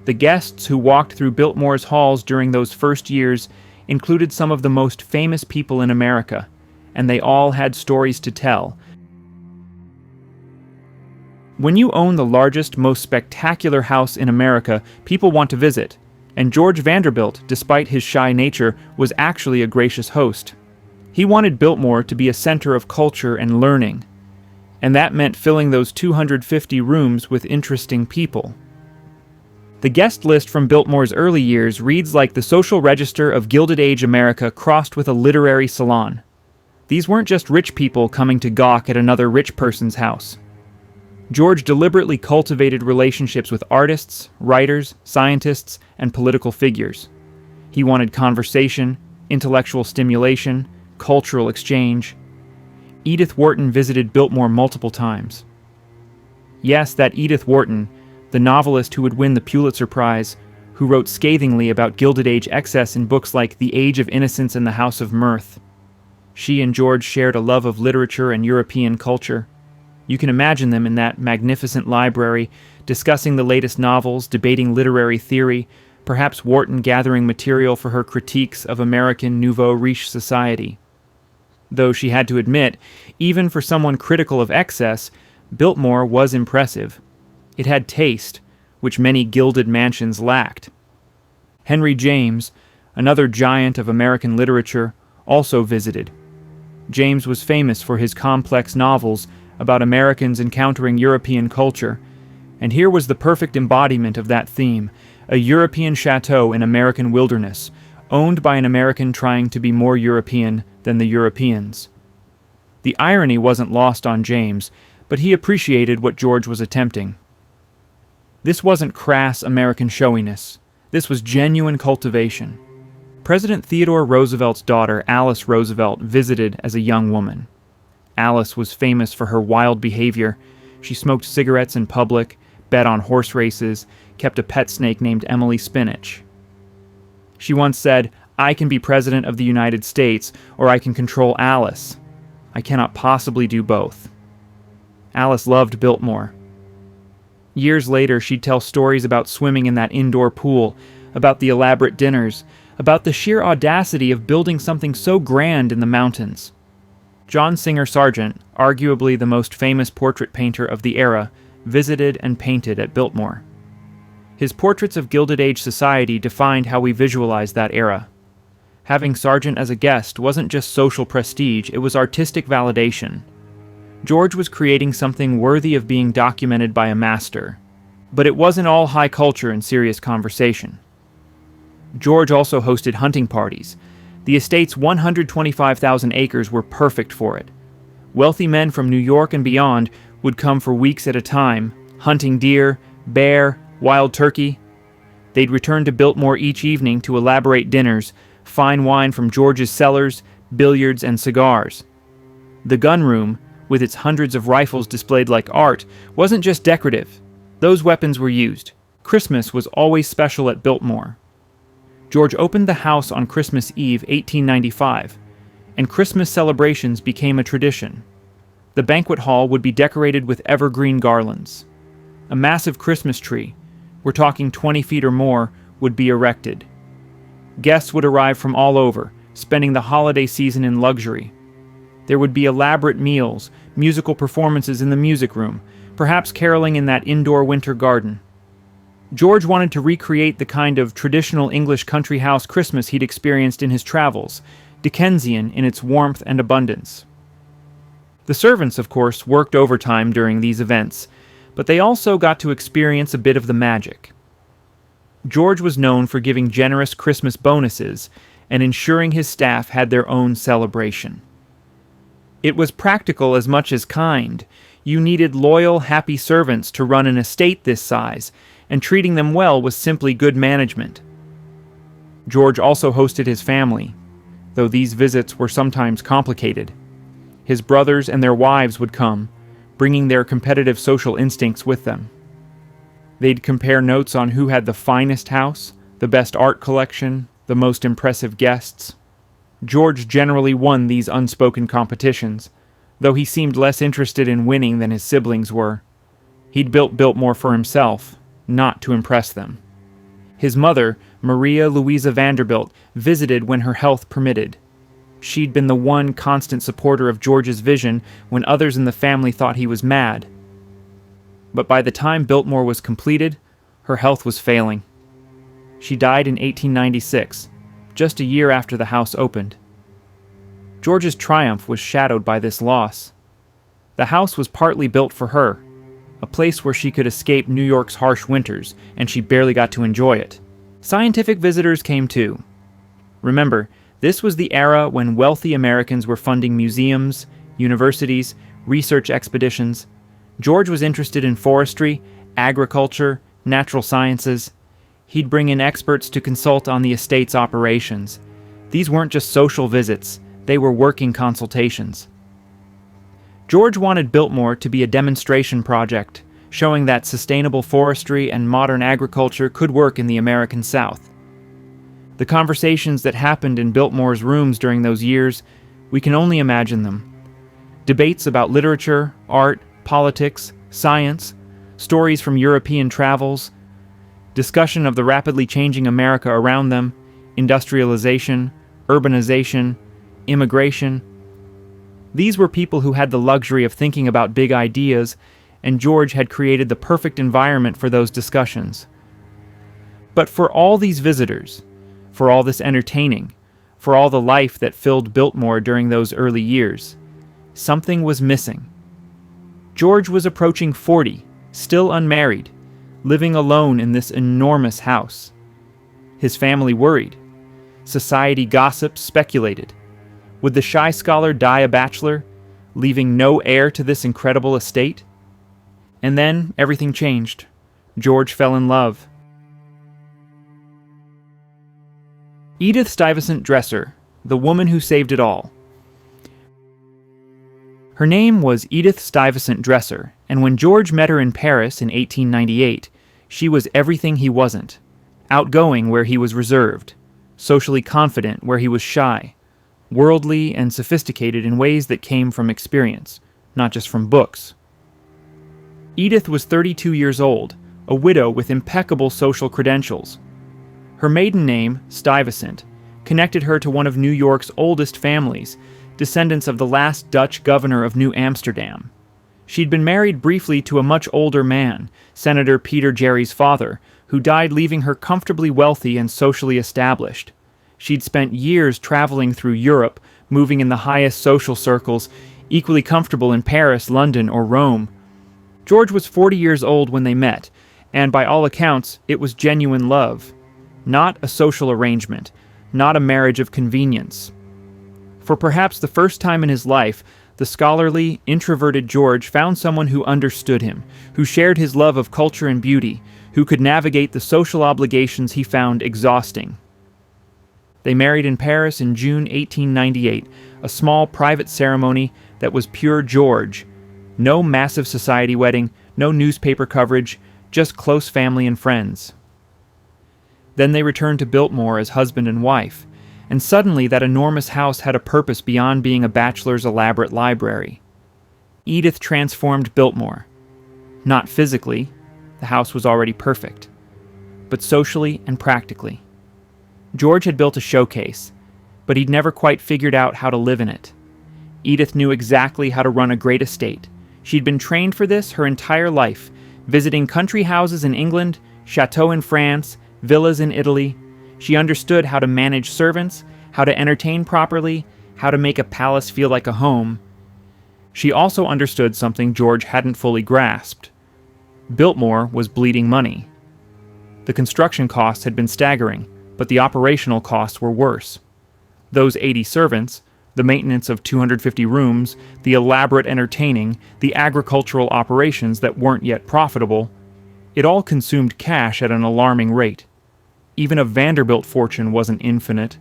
The guests who walked through Biltmore's halls during those first years included some of the most famous people in America, and they all had stories to tell. When you own the largest, most spectacular house in America, people want to visit, and George Vanderbilt, despite his shy nature, was actually a gracious host. He wanted Biltmore to be a center of culture and learning, and that meant filling those 250 rooms with interesting people. The guest list from Biltmore's early years reads like the social register of Gilded Age America crossed with a literary salon. These weren't just rich people coming to gawk at another rich person's house. George deliberately cultivated relationships with artists, writers, scientists, and political figures. He wanted conversation, intellectual stimulation, cultural exchange. Edith Wharton visited Biltmore multiple times. Yes, that Edith Wharton, the novelist who would win the Pulitzer Prize, who wrote scathingly about Gilded Age excess in books like The Age of Innocence and The House of Mirth. She and George shared a love of literature and European culture. You can imagine them in that magnificent library, discussing the latest novels, debating literary theory, perhaps Wharton gathering material for her critiques of American nouveau riche society. Though she had to admit, even for someone critical of excess, Biltmore was impressive. It had taste, which many gilded mansions lacked. Henry James, another giant of American literature, also visited. James was famous for his complex novels about Americans encountering European culture, and here was the perfect embodiment of that theme, a European chateau in American wilderness, owned by an American trying to be more European than the Europeans. The irony wasn't lost on James, but he appreciated what George was attempting. This wasn't crass American showiness. This was genuine cultivation. President Theodore Roosevelt's daughter, Alice Roosevelt, visited as a young woman. Alice was famous for her wild behavior. She smoked cigarettes in public, bet on horse races, kept a pet snake named Emily Spinach. She once said, "I can be president of the United States, or I can control Alice. I cannot possibly do both." Alice loved Biltmore. Years later, she'd tell stories about swimming in that indoor pool, about the elaborate dinners, about the sheer audacity of building something so grand in the mountains. John Singer Sargent, arguably the most famous portrait painter of the era, visited and painted at Biltmore. His portraits of Gilded Age society defined how we visualize that era. Having Sargent as a guest wasn't just social prestige, it was artistic validation. George was creating something worthy of being documented by a master. But it wasn't all high culture and serious conversation. George also hosted hunting parties. The estate's 125,000 acres were perfect for it. Wealthy men from New York and beyond would come for weeks at a time, hunting deer, bear, wild turkey. They'd return to Biltmore each evening to elaborate dinners, fine wine from George's cellars, billiards, and cigars. The gun room, with its hundreds of rifles displayed like art, wasn't just decorative. Those weapons were used. Christmas was always special at Biltmore. George opened the house on Christmas Eve, 1895, and Christmas celebrations became a tradition. The banquet hall would be decorated with evergreen garlands. A massive Christmas tree, we're talking 20 feet or more, would be erected. Guests would arrive from all over, spending the holiday season in luxury. There would be elaborate meals, musical performances in the music room, perhaps caroling in that indoor winter garden. George wanted to recreate the kind of traditional English country house Christmas he'd experienced in his travels, Dickensian in its warmth and abundance. The servants, of course, worked overtime during these events, but they also got to experience a bit of the magic. George was known for giving generous Christmas bonuses and ensuring his staff had their own celebration. It was practical as much as kind. You needed loyal, happy servants to run an estate this size, and treating them well was simply good management. George also hosted his family, though these visits were sometimes complicated. His brothers and their wives would come, bringing their competitive social instincts with them. They'd compare notes on who had the finest house, the best art collection, the most impressive guests. George generally won these unspoken competitions, though he seemed less interested in winning than his siblings were. He'd built Biltmore for himself, not to impress them. His mother, Maria Louisa Vanderbilt, visited when her health permitted. She'd been the one constant supporter of George's vision when others in the family thought he was mad. But by the time Biltmore was completed, her health was failing. She died in 1896, just a year after the house opened. George's triumph was shadowed by this loss. The house was partly built for her, a place where she could escape New York's harsh winters, and she barely got to enjoy it. Scientific visitors came too. Remember, this was the era when wealthy Americans were funding museums, universities, research expeditions. George was interested in forestry, agriculture, natural sciences. He'd bring in experts to consult on the estate's operations. These weren't just social visits, they were working consultations. George wanted Biltmore to be a demonstration project, showing that sustainable forestry and modern agriculture could work in the American South. The conversations that happened in Biltmore's rooms during those years, we can only imagine them. Debates about literature, art, politics, science, stories from European travels, discussion of the rapidly changing America around them, industrialization, urbanization, immigration. These were people who had the luxury of thinking about big ideas, and George had created the perfect environment for those discussions. But for all these visitors, for all this entertaining, for all the life that filled Biltmore during those early years, something was missing. George was approaching 40, still unmarried, living alone in this enormous house. His family worried. Society gossip speculated. Would the shy scholar die a bachelor, leaving no heir to this incredible estate? And then everything changed. George fell in love. Edith Stuyvesant Dresser, the woman who saved it all. Her name was Edith Stuyvesant Dresser, and when George met her in Paris in 1898, she was everything he wasn't. Outgoing where he was reserved, socially confident where he was shy, worldly and sophisticated in ways that came from experience, not just from books. Edith was 32 years old, a widow with impeccable social credentials. Her maiden name, Stuyvesant, connected her to one of New York's oldest families, descendants of the last Dutch governor of New Amsterdam. She'd been married briefly to a much older man, Senator Peter Gerry's father, who died leaving her comfortably wealthy and socially established. She'd spent years traveling through Europe, moving in the highest social circles, equally comfortable in Paris, London, or Rome. George was 40 years old when they met, and by all accounts, it was genuine love. Not a social arrangement, not a marriage of convenience. For perhaps the first time in his life, the scholarly, introverted George found someone who understood him, who shared his love of culture and beauty, who could navigate the social obligations he found exhausting. They married in Paris in June 1898, a small private ceremony that was pure George. No massive society wedding, no newspaper coverage, just close family and friends. Then they returned to Biltmore as husband and wife, and suddenly that enormous house had a purpose beyond being a bachelor's elaborate library. Edith transformed Biltmore. Not physically, the house was already perfect, but socially and practically. George had built a showcase, but he'd never quite figured out how to live in it. Edith knew exactly how to run a great estate. She'd been trained for this her entire life, visiting country houses in England, chateaux in France, villas in Italy. She understood how to manage servants, how to entertain properly, how to make a palace feel like a home. She also understood something George hadn't fully grasped. Biltmore was bleeding money. The construction costs had been staggering, but the operational costs were worse. Those 80 servants, the maintenance of 250 rooms, the elaborate entertaining, the agricultural operations that weren't yet profitable, it all consumed cash at an alarming rate. Even a Vanderbilt fortune wasn't infinite.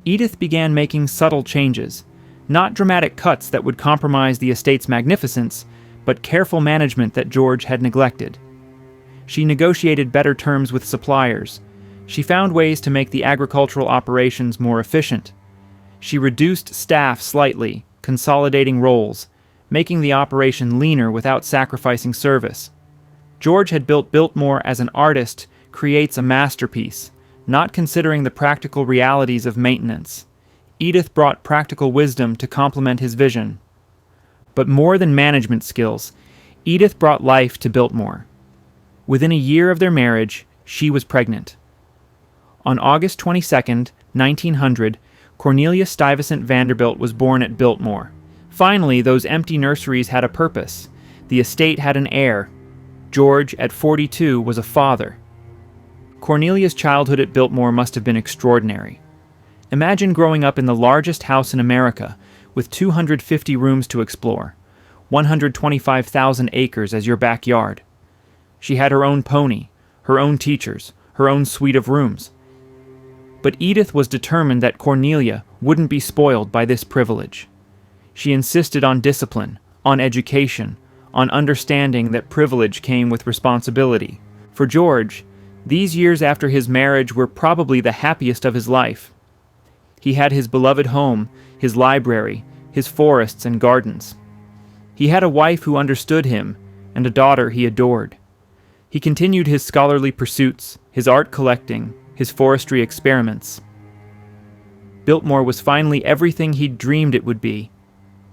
Edith began making subtle changes, not dramatic cuts that would compromise the estate's magnificence, but careful management that George had neglected. She negotiated better terms with suppliers. She found ways to make the agricultural operations more efficient. She reduced staff slightly, consolidating roles, making the operation leaner without sacrificing service. George had built Biltmore as an artist creates a masterpiece, not considering the practical realities of maintenance. Edith brought practical wisdom to complement his vision. But more than management skills, Edith brought life to Biltmore. Within a year of their marriage, she was pregnant. On August 22, 1900, Cornelia Stuyvesant Vanderbilt was born at Biltmore. Finally, those empty nurseries had a purpose. The estate had an heir. George, at 42, was a father. Cornelia's childhood at Biltmore must have been extraordinary. Imagine growing up in the largest house in America, with 250 rooms to explore, 125,000 acres as your backyard. She had her own pony, her own teachers, her own suite of rooms. But Edith was determined that Cornelia wouldn't be spoiled by this privilege. She insisted on discipline, on education, on understanding that privilege came with responsibility. For George, these years after his marriage were probably the happiest of his life. He had his beloved home, his library, his forests and gardens. He had a wife who understood him, and a daughter he adored. He continued his scholarly pursuits, his art collecting, his forestry experiments. Biltmore was finally everything he'd dreamed it would be.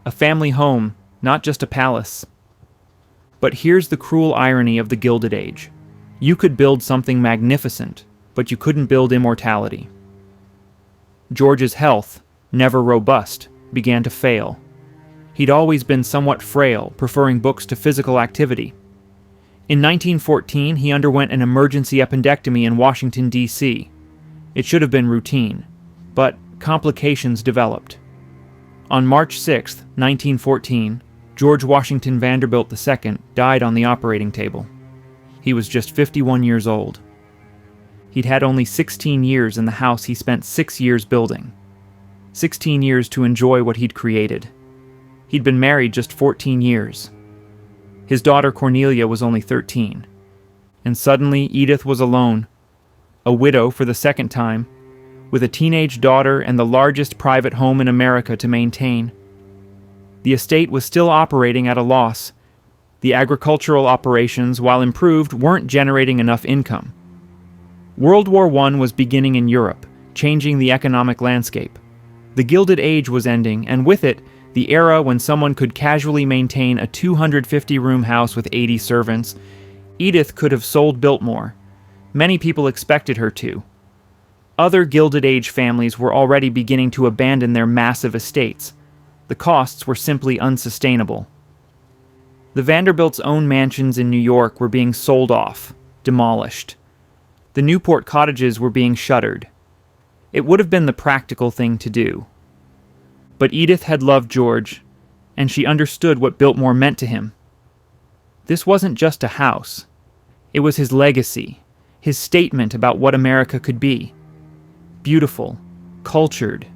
A family home, not just a palace. But here's the cruel irony of the Gilded Age. You could build something magnificent, but you couldn't build immortality. George's health, never robust, began to fail. He'd always been somewhat frail, preferring books to physical activity. In 1914, he underwent an emergency appendectomy in Washington, D.C. It should have been routine, but complications developed. On March 6, 1914, George Washington Vanderbilt II died on the operating table. He was just 51 years old. He'd had only 16 years in the house he spent 6 years building. 16 years to enjoy what he'd created. He'd been married just 14 years. His daughter Cornelia was only 13. And suddenly Edith was alone, a widow for the second time, with a teenage daughter and the largest private home in America to maintain. The estate was still operating at a loss. The agricultural operations, while improved, weren't generating enough income. World War I was beginning in Europe, changing the economic landscape. The Gilded Age was ending, and with it, the era when someone could casually maintain a 250-room house with 80 servants. Edith could have sold Biltmore. Many people expected her to. Other Gilded Age families were already beginning to abandon their massive estates. The costs were simply unsustainable. The Vanderbilt's own mansions in New York were being sold off, demolished. The Newport cottages were being shuttered. It would have been the practical thing to do. But Edith had loved George, and she understood what Biltmore meant to him. This wasn't just a house. It was his legacy, his statement about what America could be. Beautiful, cultured,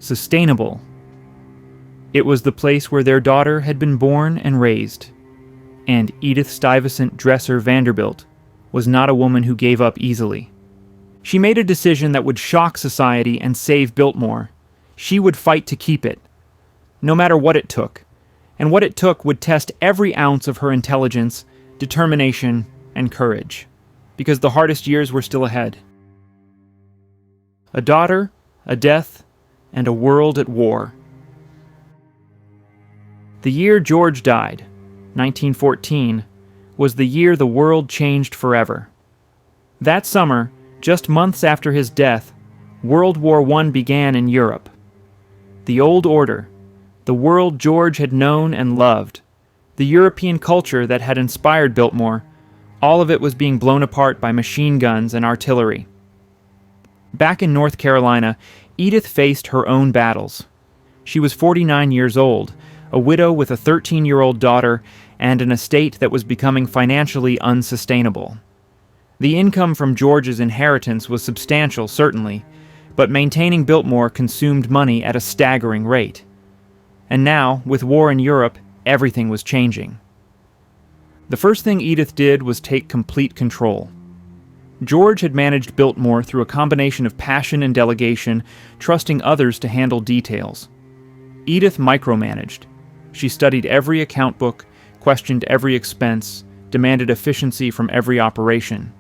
sustainable. It was the place where their daughter had been born and raised. And Edith Stuyvesant Dresser Vanderbilt was not a woman who gave up easily. She made a decision that would shock society and save Biltmore. She would fight to keep it, no matter what it took. And what it took would test every ounce of her intelligence, determination, and courage. Because the hardest years were still ahead. A daughter, a death, and a world at war. The year George died, 1914, was the year the world changed forever. That summer, just months after his death, World War I began in Europe. The old order, the world George had known and loved, the European culture that had inspired Biltmore, all of it was being blown apart by machine guns and artillery. Back in North Carolina, Edith faced her own battles. She was 49 years old, a widow with a 13-year-old daughter, and an estate that was becoming financially unsustainable. The income from George's inheritance was substantial, certainly, but maintaining Biltmore consumed money at a staggering rate. And now, with war in Europe, everything was changing. The first thing Edith did was take complete control. George had managed Biltmore through a combination of passion and delegation, trusting others to handle details. Edith micromanaged. She studied every account book, questioned every expense, demanded efficiency from every operation.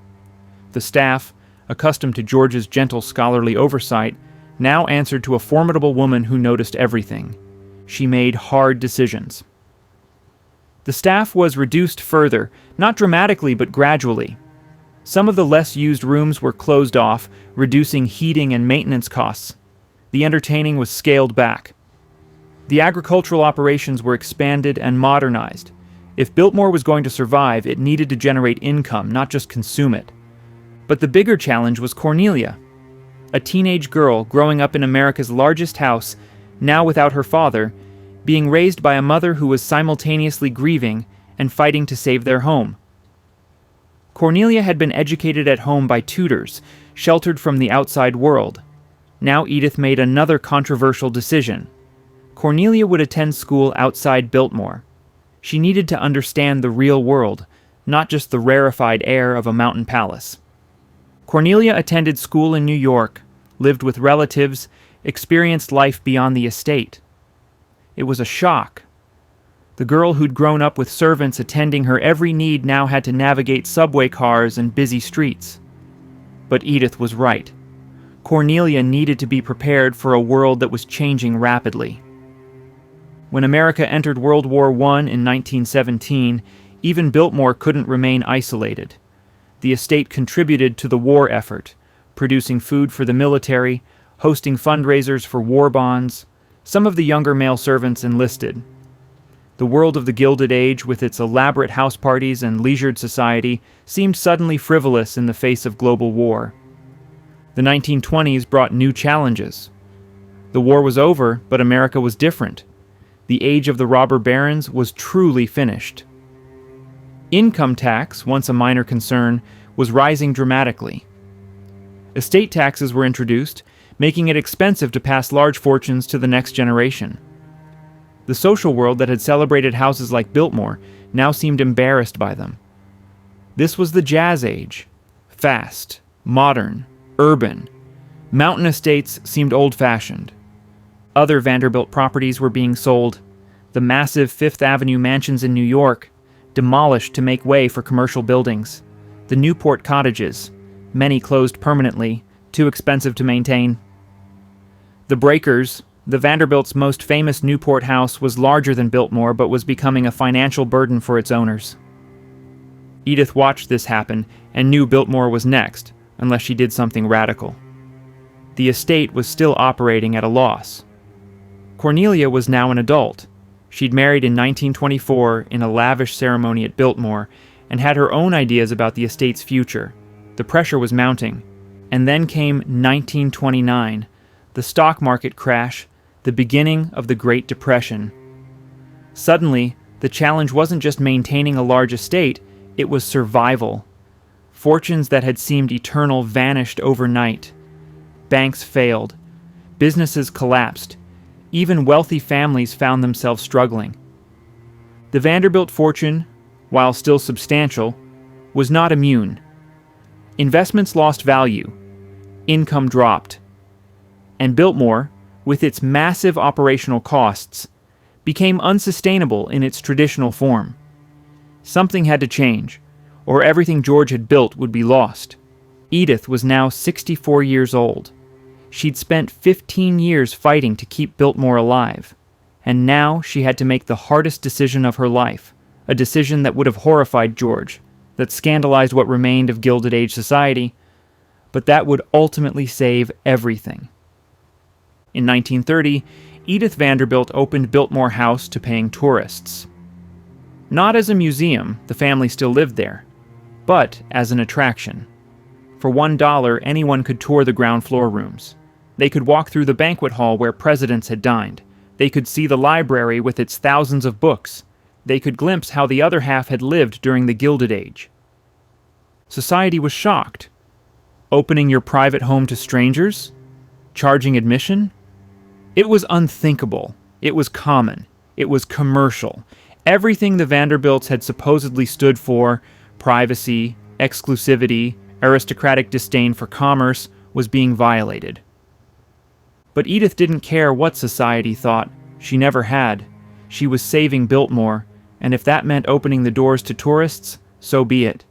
The staff, accustomed to George's gentle scholarly oversight, now answered to a formidable woman who noticed everything. She made hard decisions. The staff was reduced further, not dramatically but gradually. Some of the less used rooms were closed off, reducing heating and maintenance costs. The entertaining was scaled back. The agricultural operations were expanded and modernized. If Biltmore was going to survive, it needed to generate income, not just consume it. But the bigger challenge was Cornelia, a teenage girl growing up in America's largest house, now without her father, being raised by a mother who was simultaneously grieving and fighting to save their home. Cornelia had been educated at home by tutors, sheltered from the outside world. Now Edith made another controversial decision. Cornelia would attend school outside Biltmore. She needed to understand the real world, not just the rarefied air of a mountain palace. Cornelia attended school in New York, lived with relatives, experienced life beyond the estate. It was a shock. The girl who'd grown up with servants attending her every need now had to navigate subway cars and busy streets. But Edith was right. Cornelia needed to be prepared for a world that was changing rapidly. When America entered World War I in 1917, even Biltmore couldn't remain isolated. The estate contributed to the war effort, producing food for the military, hosting fundraisers for war bonds. Some of the younger male servants enlisted. The world of the Gilded Age, with its elaborate house parties and leisured society, seemed suddenly frivolous in the face of global war. The 1920s brought new challenges. The war was over, but America was different. The age of the robber barons was truly finished. Income tax, once a minor concern, was rising dramatically. Estate taxes were introduced, making it expensive to pass large fortunes to the next generation. The social world that had celebrated houses like Biltmore now seemed embarrassed by them. This was the Jazz Age. Fast, modern, urban. Mountain estates seemed old-fashioned. Other Vanderbilt properties were being sold. The massive Fifth Avenue mansions in New York, demolished to make way for commercial buildings. The Newport cottages, many closed permanently, too expensive to maintain. The Breakers, the Vanderbilt's most famous Newport house, was larger than Biltmore but was becoming a financial burden for its owners. Edith watched this happen and knew Biltmore was next, unless she did something radical. The estate was still operating at a loss. Cornelia was now an adult. She'd married in 1924 in a lavish ceremony at Biltmore and had her own ideas about the estate's future. The pressure was mounting. And then came 1929, the stock market crash, the beginning of the Great Depression. Suddenly, the challenge wasn't just maintaining a large estate, it was survival. Fortunes that had seemed eternal vanished overnight. Banks failed. Businesses collapsed. Even wealthy families found themselves struggling. The Vanderbilt fortune, while still substantial, was not immune. Investments lost value. Income dropped. And Biltmore, with its massive operational costs, became unsustainable in its traditional form. Something had to change, or everything George had built would be lost. Edith was now 64 years old. She'd spent 15 years fighting to keep Biltmore alive, and now she had to make the hardest decision of her life, a decision that would have horrified George, that scandalized what remained of Gilded Age society, but that would ultimately save everything. In 1930, Edith Vanderbilt opened Biltmore House to paying tourists. Not as a museum, the family still lived there, but as an attraction. For $1, anyone could tour the ground floor rooms. They could walk through the banquet hall where presidents had dined. They could see the library with its thousands of books. They could glimpse how the other half had lived during the Gilded Age. Society was shocked. Opening your private home to strangers? Charging admission? It was unthinkable. It was common. It was commercial. Everything the Vanderbilts had supposedly stood for, privacy, exclusivity, aristocratic disdain for commerce, was being violated. But Edith didn't care what society thought. She never had. She was saving Biltmore, and if that meant opening the doors to tourists, so be it.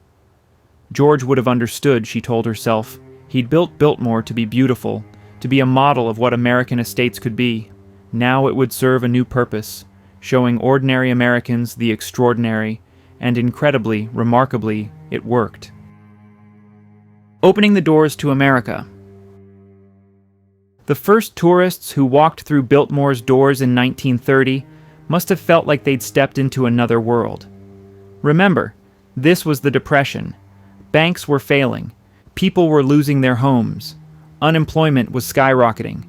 George would have understood, she told herself. He'd built Biltmore to be beautiful, to be a model of what American estates could be. Now it would serve a new purpose, showing ordinary Americans the extraordinary, and incredibly, remarkably, it worked. Opening the doors to America. The first tourists who walked through Biltmore's doors in 1930 must have felt like they'd stepped into another world. Remember, this was the Depression. Banks were failing. People were losing their homes. Unemployment was skyrocketing.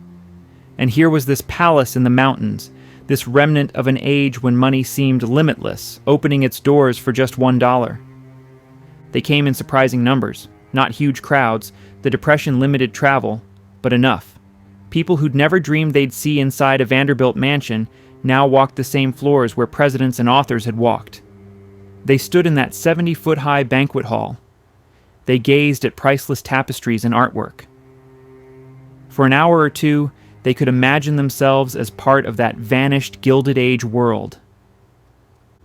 And here was this palace in the mountains, this remnant of an age when money seemed limitless, opening its doors for just $1. They came in surprising numbers, not huge crowds. The Depression limited travel, but enough. People who'd never dreamed they'd see inside a Vanderbilt mansion now walked the same floors where presidents and authors had walked. They stood in that 70-foot-high banquet hall. They gazed at priceless tapestries and artwork. For an hour or two, they could imagine themselves as part of that vanished Gilded Age world.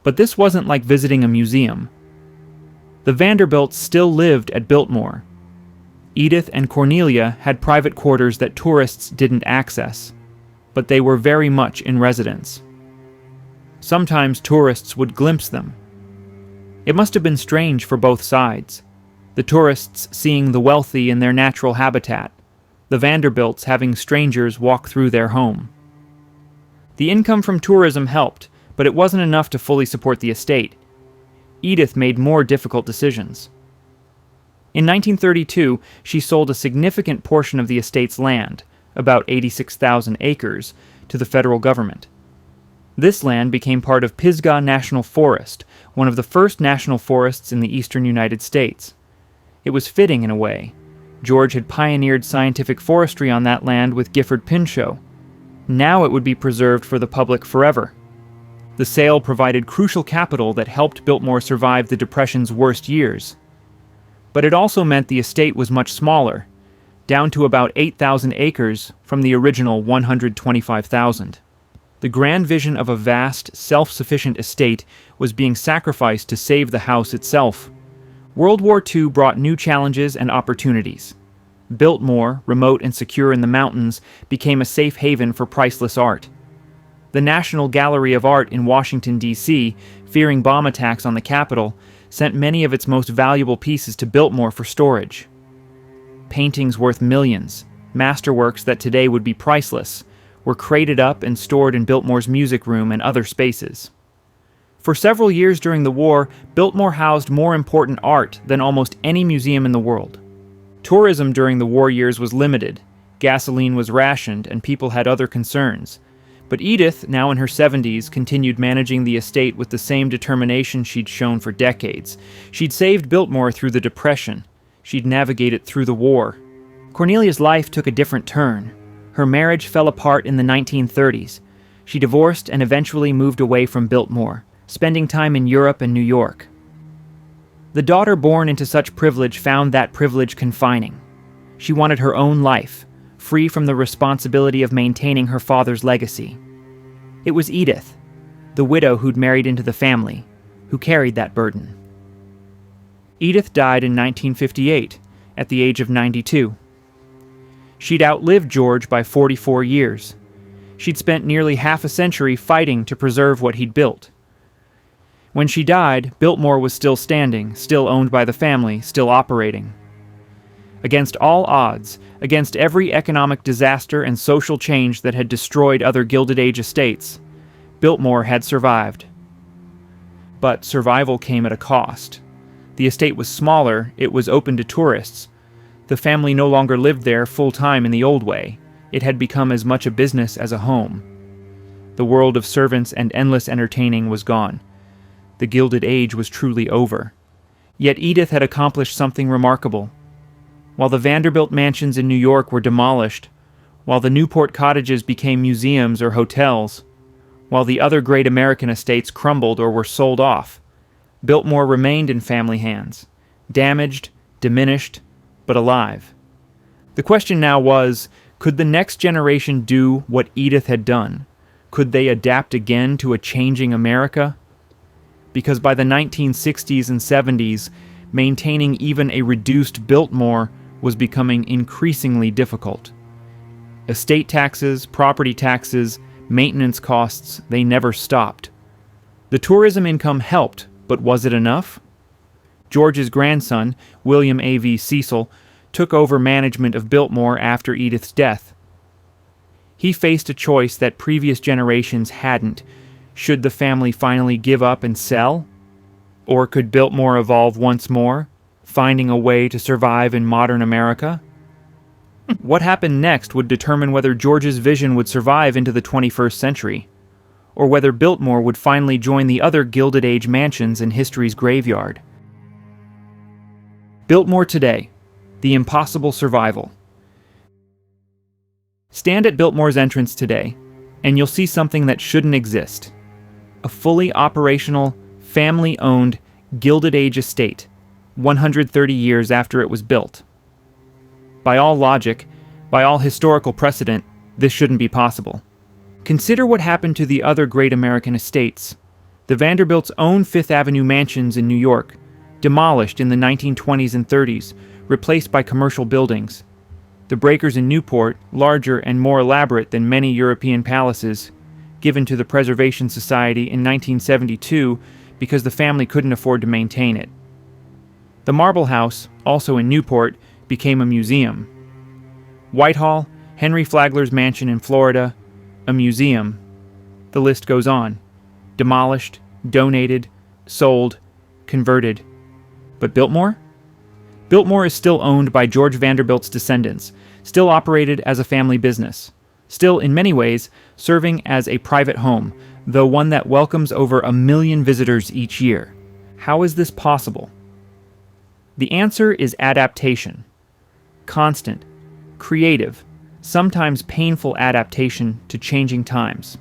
But this wasn't like visiting a museum. The Vanderbilts still lived at Biltmore. Edith and Cornelia had private quarters that tourists didn't access, but they were very much in residence. Sometimes tourists would glimpse them. It must have been strange for both sides. The tourists seeing the wealthy in their natural habitat, the Vanderbilts having strangers walk through their home. The income from tourism helped, but it wasn't enough to fully support the estate. Edith made more difficult decisions. In 1932, she sold a significant portion of the estate's land, about 86,000 acres, to the federal government. This land became part of Pisgah National Forest, one of the first national forests in the eastern United States. It was fitting in a way. George had pioneered scientific forestry on that land with Gifford Pinchot. Now it would be preserved for the public forever. The sale provided crucial capital that helped Biltmore survive the Depression's worst years. But it also meant the estate was much smaller, down to about 8,000 acres from the original 125,000. The grand vision of a vast, self-sufficient estate was being sacrificed to save the house itself. World War II brought new challenges and opportunities. Biltmore, remote and secure in the mountains, became a safe haven for priceless art. The National Gallery of Art in Washington, D.C., fearing bomb attacks on the Capitol, sent many of its most valuable pieces to Biltmore for storage. Paintings worth millions, masterworks that today would be priceless, were crated up and stored in Biltmore's music room and other spaces. For several years during the war, Biltmore housed more important art than almost any museum in the world. Tourism during the war years was limited, gasoline was rationed, and people had other concerns. But Edith, now in her 70s, continued managing the estate with the same determination she'd shown for decades. She'd saved Biltmore through the Depression. She'd navigated through the war. Cornelia's life took a different turn. Her marriage fell apart in the 1930s. She divorced and eventually moved away from Biltmore, spending time in Europe and New York. The daughter born into such privilege found that privilege confining. She wanted her own life, free from the responsibility of maintaining her father's legacy. It was Edith, the widow who'd married into the family, who carried that burden. Edith died in 1958, at the age of 92. She'd outlived George by 44 years. She'd spent nearly half a century fighting to preserve what he'd built. When she died, Biltmore was still standing, still owned by the family, still operating. Against all odds, against every economic disaster and social change that had destroyed other Gilded Age estates, Biltmore had survived. But survival came at a cost. The estate was smaller, it was open to tourists. The family no longer lived there full-time in the old way. It had become as much a business as a home. The world of servants and endless entertaining was gone. The Gilded Age was truly over. Yet Edith had accomplished something remarkable. While the Vanderbilt mansions in New York were demolished, while the Newport cottages became museums or hotels, while the other great American estates crumbled or were sold off, Biltmore remained in family hands, damaged, diminished, but alive. The question now was, could the next generation do what Edith had done? Could they adapt again to a changing America? Because by the 1960s and 70s, maintaining even a reduced Biltmore was becoming increasingly difficult. Estate taxes, property taxes, maintenance costs, they never stopped. The tourism income helped, but was it enough? George's grandson, William A.V. Cecil, took over management of Biltmore after Edith's death. He faced a choice that previous generations hadn't. Should the family finally give up and sell? Or could Biltmore evolve once more, finding a way to survive in modern America? What happened next would determine whether George's vision would survive into the 21st century, or whether Biltmore would finally join the other Gilded Age mansions in history's graveyard. Biltmore today, the impossible survival. Stand at Biltmore's entrance today, and you'll see something that shouldn't exist. A fully operational, family-owned, Gilded Age estate, 130 years after it was built. By all logic, by all historical precedent, this shouldn't be possible. Consider what happened to the other great American estates. The Vanderbilt's own Fifth Avenue mansions in New York, demolished in the 1920s and 30s, replaced by commercial buildings. The breakers in Newport, larger and more elaborate than many European palaces, given to the Preservation Society in 1972 because the family couldn't afford to maintain it. The Marble House, also in Newport, became a museum. Whitehall, Henry Flagler's mansion in Florida, a museum. The list goes on. Demolished, donated, sold, converted. But Biltmore? Biltmore is still owned by George Vanderbilt's descendants, still operated as a family business, still in many ways serving as a private home, though one that welcomes over 1 million visitors each year. How is this possible? The answer is adaptation. Constant, creative, sometimes painful adaptation to changing times.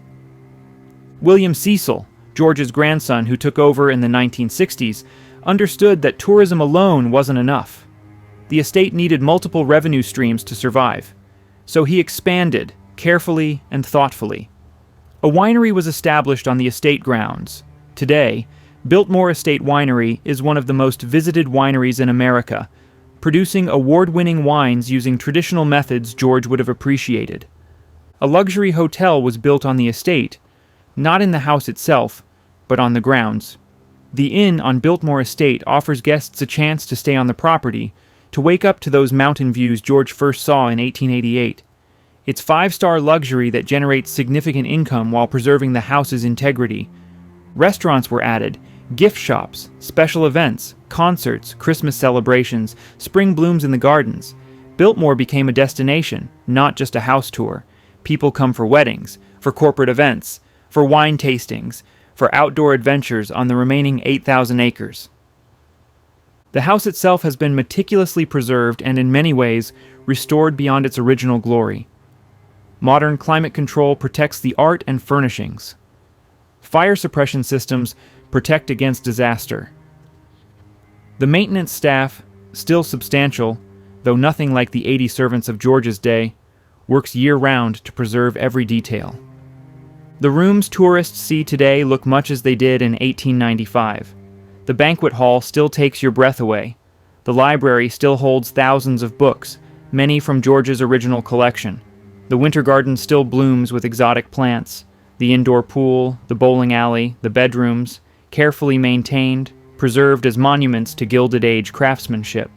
William Cecil, George's grandson who took over in the 1960s, understood that tourism alone wasn't enough. The estate needed multiple revenue streams to survive, so he expanded, carefully and thoughtfully. A winery was established on the estate grounds. Today, Biltmore Estate Winery is one of the most visited wineries in America, producing award-winning wines using traditional methods George would have appreciated. A luxury hotel was built on the estate, not in the house itself, but on the grounds. The inn on Biltmore Estate offers guests a chance to stay on the property, to wake up to those mountain views George first saw in 1888. It's five-star luxury that generates significant income while preserving the house's integrity. Restaurants were added, gift shops, special events, concerts, Christmas celebrations, spring blooms in the gardens. Biltmore became a destination, not just a house tour. People come for weddings, for corporate events, for wine tastings, for outdoor adventures on the remaining 8,000 acres. The house itself has been meticulously preserved and in many ways restored beyond its original glory. Modern climate control protects the art and furnishings. Fire suppression systems protect against disaster. The maintenance staff, still substantial, though nothing like the 80 servants of George's day, works year-round to preserve every detail. The rooms tourists see today look much as they did in 1895. The banquet hall still takes your breath away. The library still holds thousands of books, many from George's original collection. The winter garden still blooms with exotic plants. The indoor pool, the bowling alley, the bedrooms, carefully maintained, preserved as monuments to Gilded Age craftsmanship.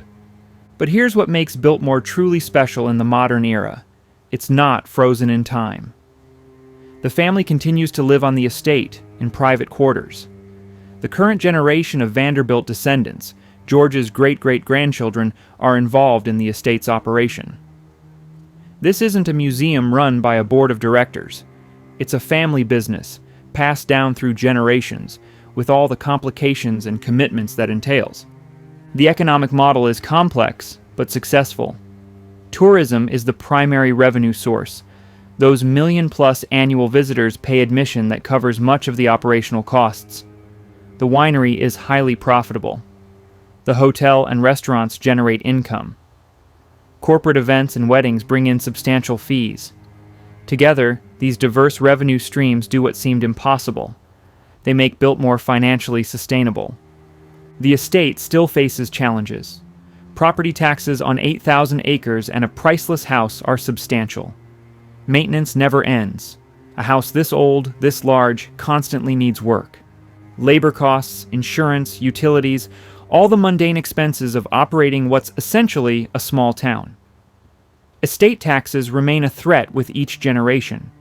But here's what makes Biltmore truly special in the modern era. It's not frozen in time. The family continues to live on the estate, in private quarters. The current generation of Vanderbilt descendants, George's great-great-grandchildren, are involved in the estate's operation. This isn't a museum run by a board of directors. It's a family business, passed down through generations, with all the complications and commitments that entails. The economic model is complex, but successful. Tourism is the primary revenue source. Those million-plus annual visitors pay admission that covers much of the operational costs. The winery is highly profitable. The hotel and restaurants generate income. Corporate events and weddings bring in substantial fees. Together, these diverse revenue streams do what seemed impossible. They make Biltmore financially sustainable. The estate still faces challenges. Property taxes on 8,000 acres and a priceless house are substantial. Maintenance never ends. A house this old, this large, constantly needs work. Labor costs, insurance, utilities, all the mundane expenses of operating what's essentially a small town. Estate taxes remain a threat with each generation.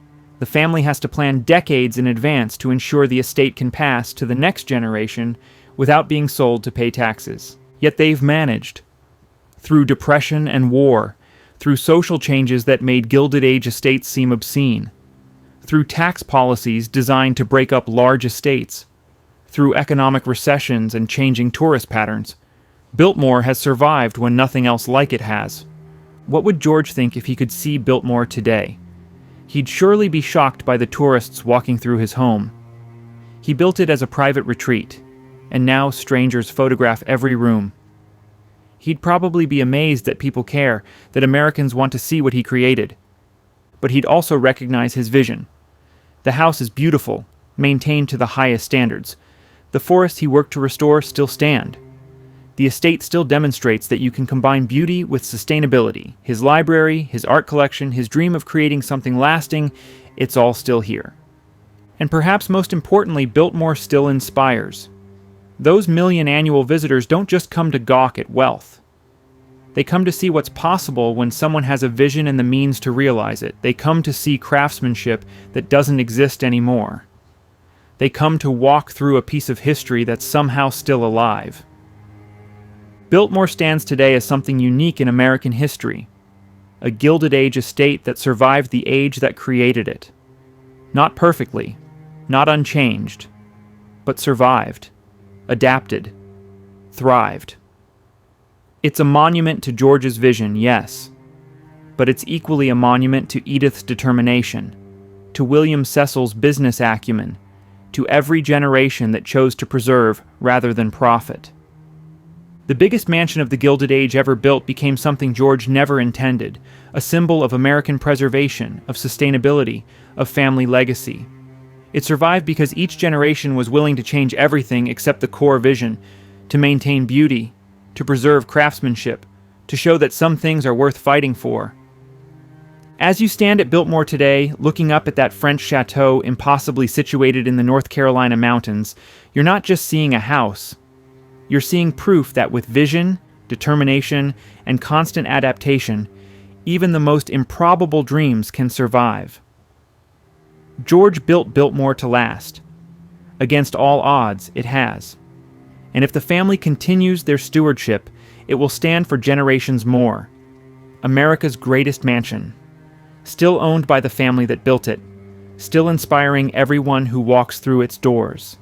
The family has to plan decades in advance to ensure the estate can pass to the next generation without being sold to pay taxes. Yet they've managed. Through depression and war, through social changes that made Gilded Age estates seem obscene, through tax policies designed to break up large estates, through economic recessions and changing tourist patterns, Biltmore has survived when nothing else like it has. What would George think if he could see Biltmore today? He'd surely be shocked by the tourists walking through his home. He built it as a private retreat, and now strangers photograph every room. He'd probably be amazed that people care, that Americans want to see what he created. But he'd also recognize his vision. The house is beautiful, maintained to the highest standards. The forests he worked to restore still stand. The estate still demonstrates that you can combine beauty with sustainability. His library, his art collection, his dream of creating something lasting, it's all still here. And perhaps most importantly, Biltmore still inspires. Those million annual visitors don't just come to gawk at wealth. They come to see what's possible when someone has a vision and the means to realize it. They come to see craftsmanship that doesn't exist anymore. They come to walk through a piece of history that's somehow still alive. Biltmore stands today as something unique in American history, a Gilded Age estate that survived the age that created it. Not perfectly, not unchanged, but survived. adapted, thrived. It's a monument to George's vision, yes, but it's equally a monument to Edith's determination, to William Cecil's business acumen, to every generation that chose to preserve rather than profit. The biggest mansion of the Gilded Age ever built became something George never intended, a symbol of American preservation, of sustainability, of family legacy. It survived because each generation was willing to change everything except the core vision, to maintain beauty, to preserve craftsmanship, to show that some things are worth fighting for. As you stand at Biltmore today, looking up at that French chateau impossibly situated in the North Carolina mountains, you're not just seeing a house. You're seeing proof that with vision, determination, and constant adaptation, even the most improbable dreams can survive. George built Biltmore to last. Against all odds, it has. And if the family continues their stewardship, it will stand for generations more. America's greatest mansion. Still owned by the family that built it. Still inspiring everyone who walks through its doors.